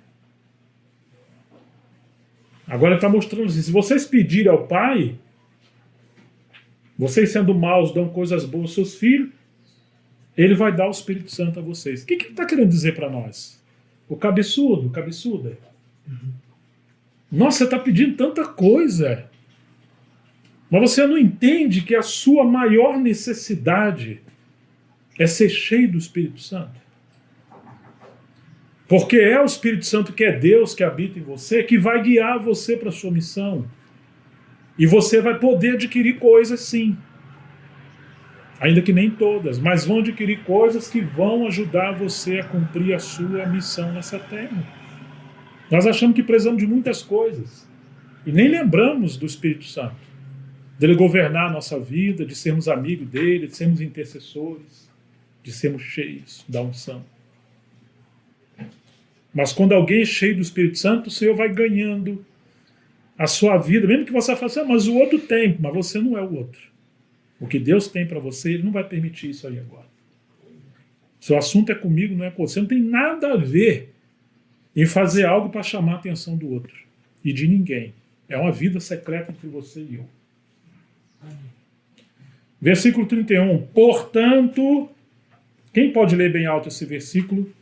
Agora ele está mostrando assim, se vocês pedirem ao pai, vocês sendo maus dão coisas boas aos seus filhos, ele vai dar o Espírito Santo a vocês. O que ele está querendo dizer para nós? O cabeçudo, cabeçuda. Nossa, você está pedindo tanta coisa. Mas você não entende que a sua maior necessidade é ser cheio do Espírito Santo. Porque é o Espírito Santo que é Deus que habita em você, que vai guiar você para a sua missão. E você vai poder adquirir coisas sim. Ainda que nem todas, mas vão adquirir coisas que vão ajudar você a cumprir a sua missão nessa terra. Nós achamos que precisamos de muitas coisas. E nem lembramos do Espírito Santo. Dele governar a nossa vida, de sermos amigos dele, de sermos intercessores, de sermos cheios da unção. Mas quando alguém é cheio do Espírito Santo, o Senhor vai ganhando a sua vida, mesmo que você faça, mas o outro tem, mas você não é o outro. O que Deus tem para você, Ele não vai permitir isso aí agora. Se o assunto é comigo, não é com você, não tem nada a ver em fazer algo para chamar a atenção do outro e de ninguém. É uma vida secreta entre você e eu. Versículo 31. Portanto, quem pode ler bem alto esse versículo?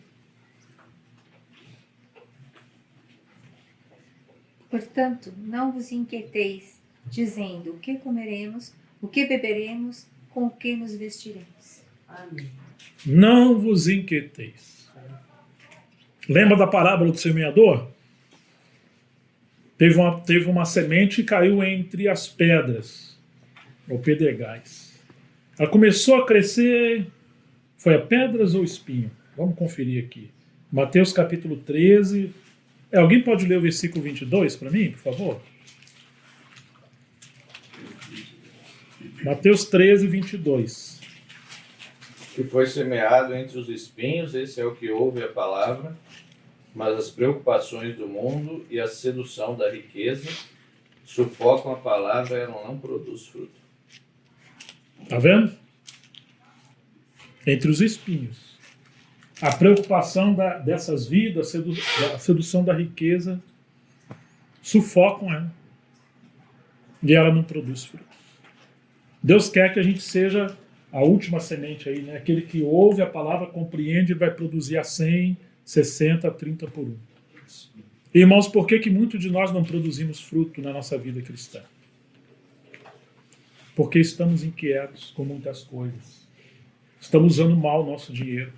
Portanto, não vos inquieteis, dizendo o que comeremos, o que beberemos, com o que nos vestiremos. Amém. Não vos inquieteis. Lembra da parábola do semeador? Teve uma semente e caiu entre as pedras, ou pedregais. Ela começou a crescer, foi a pedras ou espinho? Vamos conferir aqui. Mateus capítulo 13. Alguém pode ler o versículo 22 para mim, por favor? Mateus 13, 22. que foi semeado entre os espinhos, esse é o que ouve a palavra, mas as preocupações do mundo e a sedução da riqueza sufocam a palavra e ela não produz fruto. Tá vendo? Entre os espinhos. A preocupação dessas vidas, a sedução da riqueza, sufocam ela. E ela não produz frutos. Deus quer que a gente seja a última semente aí, né? Aquele que ouve a palavra, compreende e vai produzir a 100, 60, 30 por um. Irmãos, por que muitos de nós não produzimos fruto na nossa vida cristã? Porque estamos inquietos com muitas coisas. Estamos usando mal o nosso dinheiro.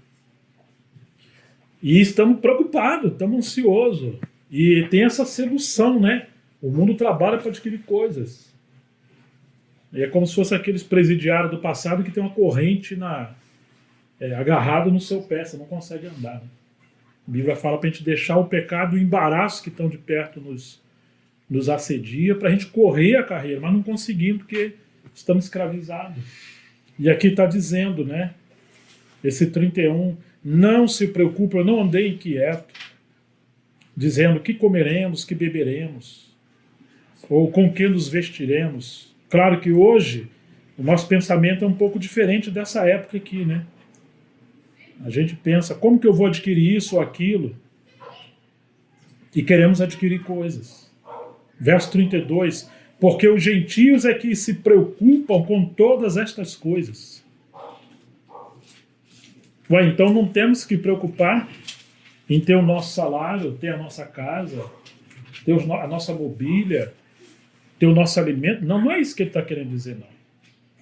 E estamos preocupados, estamos ansiosos. E tem essa sedução, né? O mundo trabalha para adquirir coisas. E é como se fosse aqueles presidiários do passado que tem uma corrente agarrado no seu pé, você não consegue andar. Né? A Bíblia fala para a gente deixar o pecado e o embaraço que estão de perto nos assedia, para a gente correr a carreira, mas não conseguimos porque estamos escravizados. E aqui está dizendo, né? Esse 31, não se preocupe, eu não andei inquieto, dizendo que comeremos, que beberemos, ou com que nos vestiremos. Claro que hoje o nosso pensamento é um pouco diferente dessa época aqui, né? A gente pensa, como que eu vou adquirir isso ou aquilo? E queremos adquirir coisas. Verso 32, porque os gentios é que se preocupam com todas estas coisas. Ué, então não temos que preocupar em ter o nosso salário, ter a nossa casa, ter a nossa mobília, ter o nosso alimento. Não, não é isso que ele está querendo dizer, não.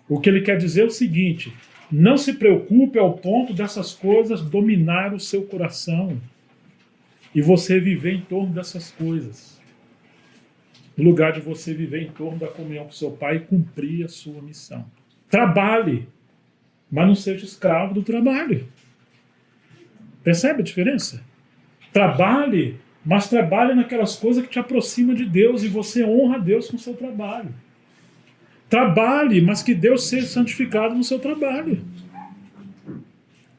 O que ele quer dizer é o seguinte, não se preocupe ao ponto dessas coisas dominar o seu coração e você viver em torno dessas coisas. No lugar de você viver em torno da comunhão com seu Pai e cumprir a sua missão. Trabalhe, mas não seja escravo do trabalho. Percebe a diferença? Trabalhe, mas trabalhe naquelas coisas que te aproximam de Deus e você honra a Deus com o seu trabalho. Trabalhe, mas que Deus seja santificado no seu trabalho.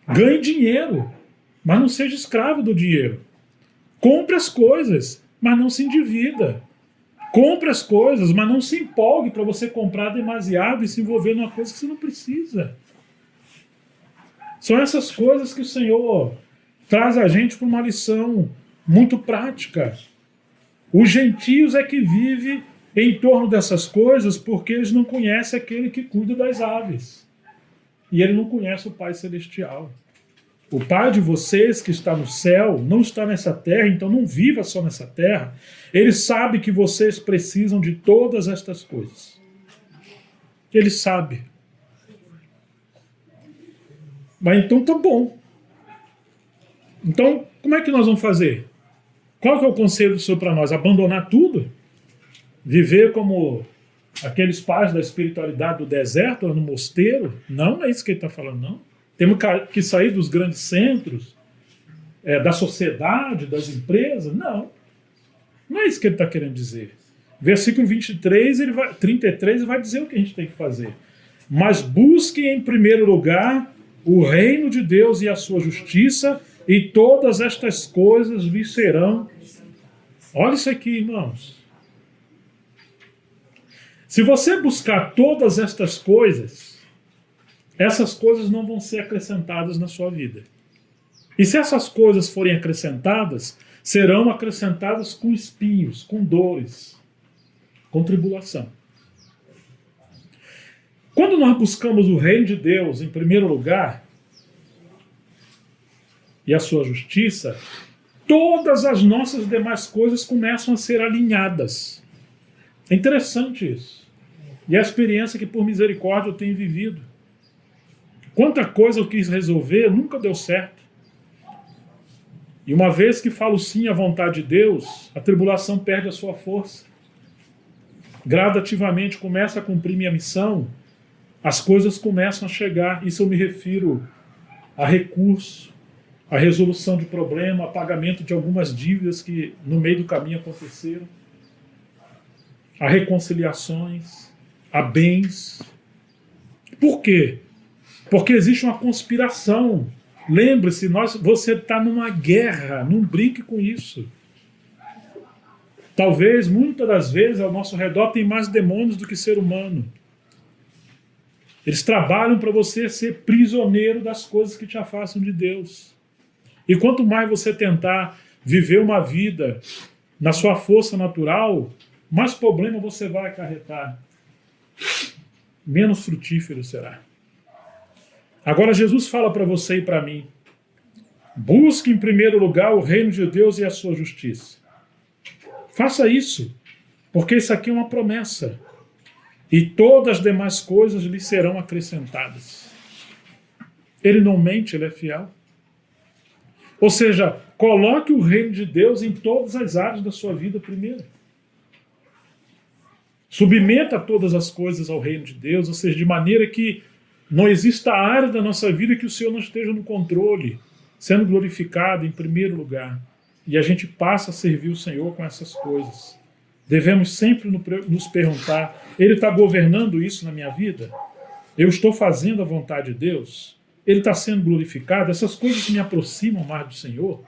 Ganhe dinheiro, mas não seja escravo do dinheiro. Compre as coisas, mas não se endivida. Compre as coisas, mas não se empolgue para você comprar demasiado e se envolver numa coisa que você não precisa. São essas coisas que o Senhor traz a gente para uma lição muito prática. Os gentios é que vivem em torno dessas coisas porque eles não conhecem aquele que cuida das aves. E ele não conhece o Pai Celestial. O Pai de vocês que está no céu não está nessa terra, então não viva só nessa terra. Ele sabe que vocês precisam de todas estas coisas. Ele sabe. Mas então tá bom. Então, como é que nós vamos fazer? Qual que é o conselho do Senhor para nós? Abandonar tudo? Viver como aqueles pais da espiritualidade do deserto, ou no mosteiro? Não é isso que ele está falando, não. Temos que sair dos grandes centros, da sociedade, das empresas? Não. Não é isso que ele está querendo dizer. Versículo 33 ele vai dizer o que a gente tem que fazer. Mas busque em primeiro lugar o reino de Deus e a sua justiça, e todas estas coisas lhe serão. Olha isso aqui, irmãos. Se você buscar todas estas coisas, essas coisas não vão ser acrescentadas na sua vida. E se essas coisas forem acrescentadas, serão acrescentadas com espinhos, com dores, com tribulação. Quando nós buscamos o reino de Deus em primeiro lugar, e a sua justiça, todas as nossas demais coisas começam a ser alinhadas. É interessante isso. E a experiência que por misericórdia eu tenho vivido. Quanta coisa eu quis resolver, nunca deu certo. E uma vez que falo sim à vontade de Deus, a tribulação perde a sua força. Gradativamente começa a cumprir minha missão, as coisas começam a chegar. Isso eu me refiro a recurso, a resolução de problema, a pagamento de algumas dívidas que no meio do caminho aconteceram, a reconciliações, a bens. Por quê? Porque existe uma conspiração. Lembre-se, você está numa guerra, não brinque com isso. Talvez, muitas das vezes, ao nosso redor tem mais demônios do que ser humano. Eles trabalham para você ser prisioneiro das coisas que te afastam de Deus. E quanto mais você tentar viver uma vida na sua força natural, mais problema você vai acarretar. Menos frutífero será. Agora Jesus fala para você e para mim: busque em primeiro lugar o reino de Deus e a sua justiça. Faça isso, porque isso aqui é uma promessa. E todas as demais coisas lhe serão acrescentadas. Ele não mente, ele é fiel. Ou seja, coloque o reino de Deus em todas as áreas da sua vida primeiro. Submeta todas as coisas ao reino de Deus, ou seja, de maneira que não exista área da nossa vida que o Senhor não esteja no controle, sendo glorificado em primeiro lugar. E a gente passa a servir o Senhor com essas coisas. Devemos sempre nos perguntar: Ele está governando isso na minha vida? Eu estou fazendo a vontade de Deus? Ele está sendo glorificado? Essas coisas me aproximam mais do Senhor?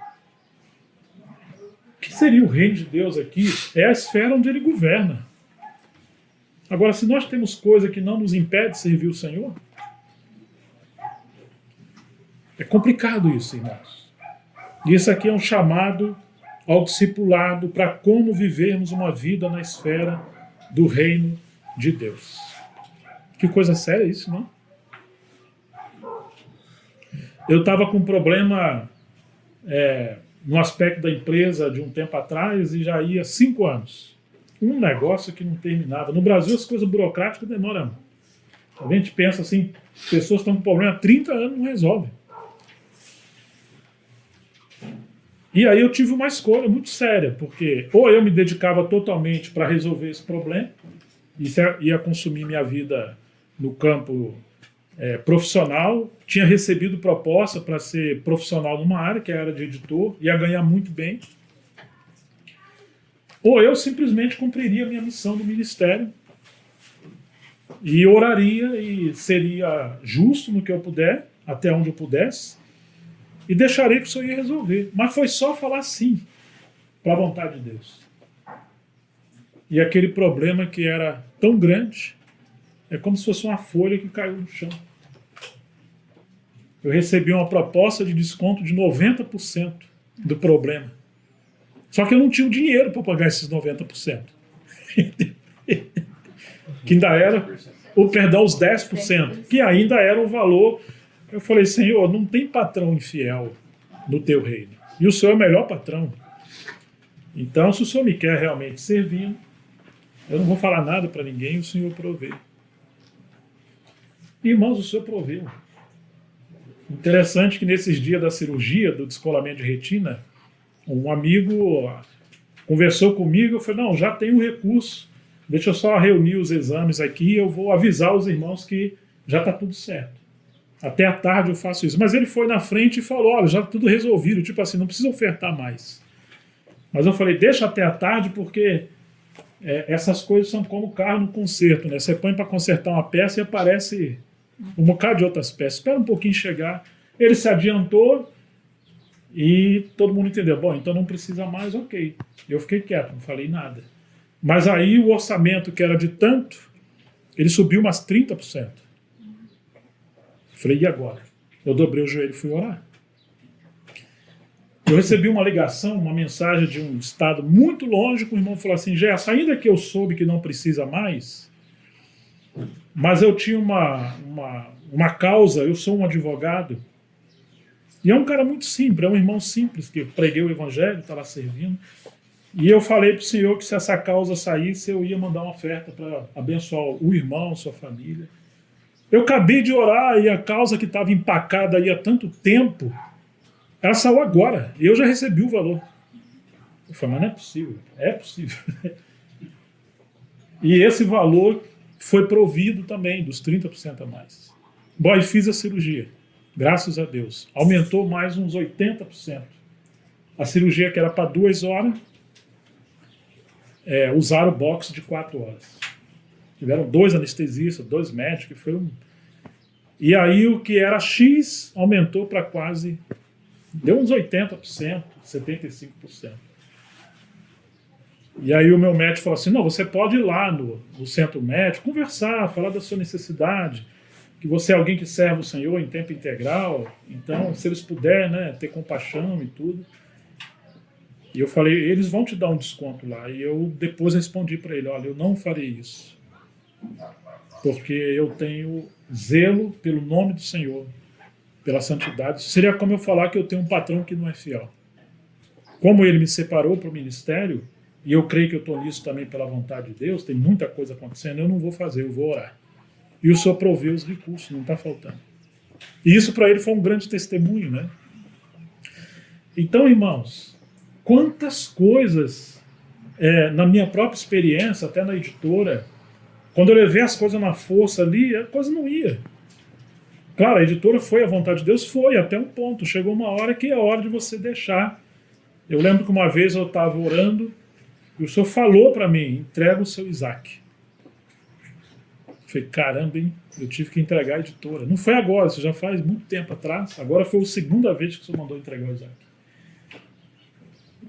O que seria o reino de Deus aqui? É a esfera onde Ele governa. Agora, se nós temos coisa que não nos impede de servir o Senhor, é complicado isso, irmãos. E isso aqui é um chamado ao discipulado para como vivermos uma vida na esfera do reino de Deus. Que coisa séria isso, não? Eu estava com um problema no aspecto da empresa de um tempo atrás e já ia 5 anos. Um negócio que não terminava. No Brasil as coisas burocráticas demoram. A gente pensa assim, pessoas estão com problema há 30 anos e não resolvem. E aí eu tive uma escolha muito séria, porque ou eu me dedicava totalmente para resolver esse problema, isso ia consumir minha vida no campo profissional, tinha recebido proposta para ser profissional numa área, que é a área de editor, ia ganhar muito bem, ou eu simplesmente cumpriria a minha missão do ministério, e oraria e seria justo no que eu puder, até onde eu pudesse, e deixarei que o Senhor ia resolver. Mas foi só falar sim para a vontade de Deus. E aquele problema que era tão grande, é como se fosse uma folha que caiu no chão. Eu recebi uma proposta de desconto de 90% do problema. Só que eu não tinha o dinheiro para pagar esses 90%. Que ainda era, os 10%, que ainda era o valor. Eu falei: Senhor, não tem patrão infiel no teu reino. E o Senhor é o melhor patrão. Então, se o Senhor me quer realmente servindo, eu não vou falar nada para ninguém, o Senhor provê. Irmãos, o Senhor proveu. Interessante que nesses dias da cirurgia, do descolamento de retina, um amigo conversou comigo, eu falei: não, já tem um recurso, deixa eu só reunir os exames aqui, eu vou avisar os irmãos que já está tudo certo. Até à tarde eu faço isso. Mas ele foi na frente e falou: olha, já está tudo resolvido, tipo assim, não precisa ofertar mais. Mas eu falei: deixa até à tarde, porque essas coisas são como carro no conserto, né? Você põe para consertar uma peça e aparece um bocado de outras peças. Espera um pouquinho chegar. Ele se adiantou e todo mundo entendeu. Bom, então não precisa mais, ok. Eu fiquei quieto, não falei nada. Mas aí o orçamento, que era de tanto, ele subiu umas 30%. Falei: e agora? Eu dobrei o joelho e fui orar. Eu recebi uma ligação, uma mensagem de um estado muito longe, que o irmão falou assim: Gerson, ainda que eu soube que não precisa mais, mas eu tinha uma causa, eu sou um advogado, e é um cara muito simples, é um irmão simples, que preguei o evangelho, está lá servindo, e eu falei para o Senhor que se essa causa saísse, eu ia mandar uma oferta para abençoar o irmão, sua família. Eu acabei de orar e a causa que estava empacada aí há tanto tempo, ela saiu agora. E eu já recebi o valor. Eu falei: mas não é possível. É possível. E esse valor foi provido também, dos 30% a mais. Bom, e fiz a cirurgia. Graças a Deus. Aumentou mais uns 80%. A cirurgia, que era para 2 horas, usaram o box de 4 horas. Tiveram 2 anestesistas, 2 médicos, foi E aí o que era X aumentou para quase, deu uns 80%, 75%. E aí o meu médico falou assim, não, você pode ir lá no centro médico, conversar, falar da sua necessidade, que você é alguém que serve o Senhor em tempo integral, então se eles puderem, né, ter compaixão e tudo. E eu falei, eles vão te dar um desconto lá. E eu depois respondi para ele, olha, eu não farei isso, porque eu tenho zelo pelo nome do Senhor, pela santidade. Seria como eu falar que eu tenho um patrão que não é fiel. Como ele me separou para o ministério, e eu creio que eu estou nisso também pela vontade de Deus, tem muita coisa acontecendo, eu não vou fazer, eu vou orar. E o Senhor proveu os recursos, não está faltando. E isso para ele foi um grande testemunho, né? Então, irmãos, quantas coisas, na minha própria experiência, até na editora, quando eu levei as coisas na força ali, a coisa não ia. Claro, a editora foi, a vontade de Deus foi, até um ponto. Chegou uma hora que é hora de você deixar. Eu lembro que uma vez eu estava orando, e o Senhor falou para mim, entrega o seu Isaac. Eu falei, caramba, hein? Eu tive que entregar a editora. Não foi agora, isso já faz muito tempo atrás. Agora foi a segunda vez que o Senhor mandou entregar o Isaac.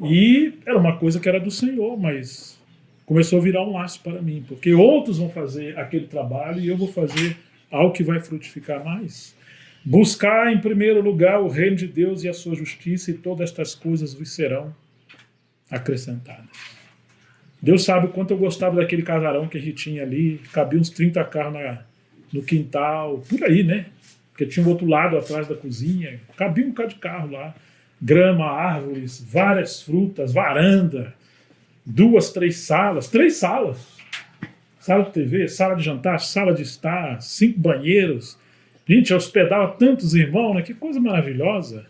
E era uma coisa que era do Senhor, mas começou a virar um laço para mim, porque outros vão fazer aquele trabalho e eu vou fazer algo que vai frutificar mais. Buscar em primeiro lugar o reino de Deus e a sua justiça, e todas estas coisas vos serão acrescentadas. Deus sabe o quanto eu gostava daquele casarão que a gente tinha ali, cabia uns 30 carros no quintal, por aí, né? Porque tinha um outro lado atrás da cozinha, cabia um bocado de carro lá, grama, árvores, várias frutas, varanda, 2, 3 salas, 3 salas, sala de TV, sala de jantar, sala de estar, 5 banheiros. Gente, eu hospedava tantos irmãos, né? Que coisa maravilhosa.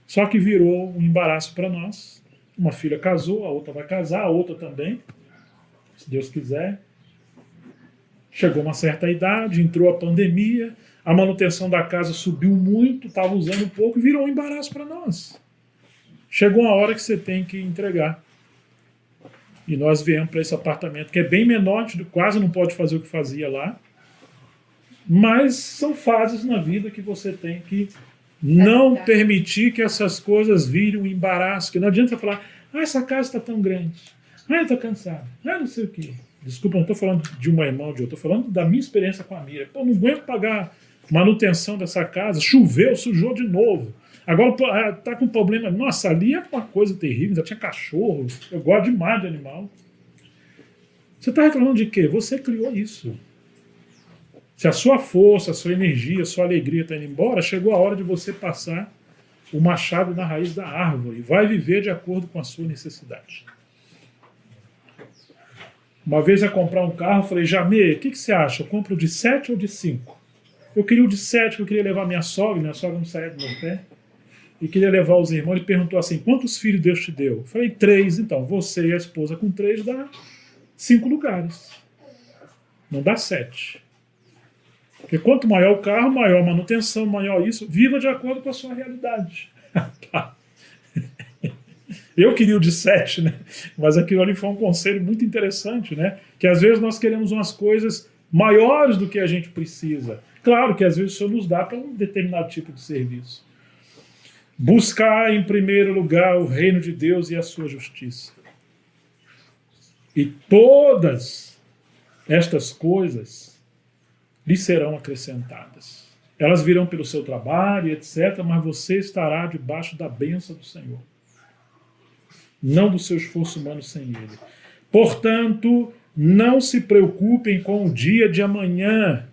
Só que virou um embaraço para nós. Uma filha casou, a outra vai casar, a outra também, se Deus quiser. Chegou uma certa idade, entrou a pandemia, a manutenção da casa subiu muito, estava usando um pouco e virou um embaraço para nós. Chegou uma hora que você tem que entregar. E nós viemos para esse apartamento, que é bem menor, quase não pode fazer o que fazia lá. Mas são fases na vida que você tem que não permitir que essas coisas virem um embaraço. Que não adianta você falar, essa casa está tão grande. Eu estou cansado. Não sei o quê. Desculpa, não estou falando de uma irmã ou de outra. Estou falando da minha experiência com a Miriam. Pô, não aguento pagar manutenção dessa casa. Choveu, sujou de novo. Agora está com problema. Nossa, ali é uma coisa terrível. Já tinha cachorro. Eu gosto demais de animal. Você está reclamando de quê? Você criou isso. Se a sua força, a sua energia, a sua alegria está indo embora, chegou a hora de você passar o machado na raiz da árvore. Vai viver de acordo com a sua necessidade. Uma vez eu ia comprar um carro, falei, Jamê, o que você acha? Eu compro de 7 ou de 5? Eu queria o de 7, porque eu queria levar minha sogra não saía do meu pé, e queria levar os irmãos. Ele perguntou assim, quantos filhos Deus te deu? Eu falei, 3, então, você e a esposa com 3 dá 5 lugares. Não dá 7. Porque quanto maior o carro, maior a manutenção, maior isso, viva de acordo com a sua realidade. Eu queria o de 7, né? Mas aquilo ali foi um conselho muito interessante, né? Que às vezes nós queremos umas coisas maiores do que a gente precisa. Claro que às vezes o Senhor nos dá para um determinado tipo de serviço. Buscar em primeiro lugar o reino de Deus e a sua justiça. E todas estas coisas lhe serão acrescentadas. Elas virão pelo seu trabalho, etc., mas você estará debaixo da bênção do Senhor. Não do seu esforço humano sem Ele. Portanto, não se preocupem com o dia de amanhã.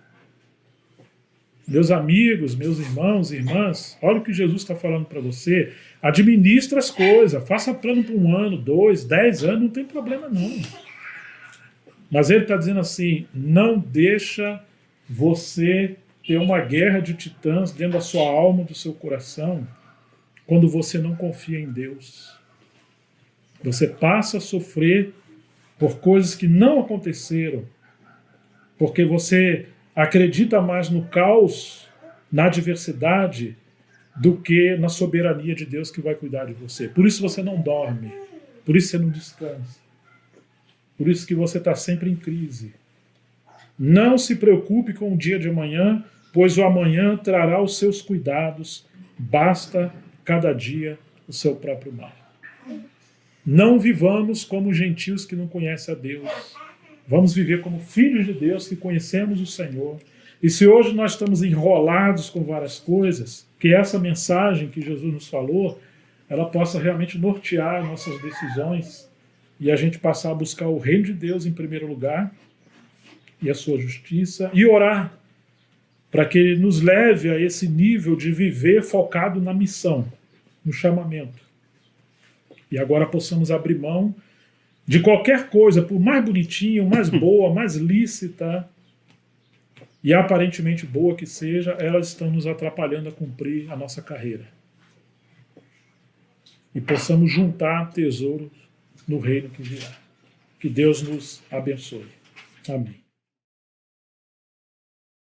Meus amigos, meus irmãos e irmãs, olha o que Jesus está falando para você. Administra as coisas, faça plano para 1 ano, 2, 10 anos, não tem problema não. Mas ele está dizendo assim, não deixa você ter uma guerra de titãs dentro da sua alma, do seu coração, quando você não confia em Deus. Você passa a sofrer por coisas que não aconteceram, porque você acredita mais no caos, na adversidade, do que na soberania de Deus que vai cuidar de você. Por isso você não dorme, por isso você não descansa, por isso que você está sempre em crise. Não se preocupe com o dia de amanhã, pois o amanhã trará os seus cuidados, basta cada dia o seu próprio mal. Não vivamos como gentios que não conhecem a Deus. Vamos viver como filhos de Deus que conhecemos o Senhor. E se hoje nós estamos enrolados com várias coisas, que essa mensagem que Jesus nos falou, ela possa realmente nortear nossas decisões e a gente passar a buscar o reino de Deus em primeiro lugar e a sua justiça e orar para que ele nos leve a esse nível de viver focado na missão, no chamamento. E agora possamos abrir mão de qualquer coisa, por mais bonitinha, mais boa, mais lícita e aparentemente boa que seja, elas estão nos atrapalhando a cumprir a nossa carreira. E possamos juntar tesouros no reino que virá. Que Deus nos abençoe. Amém.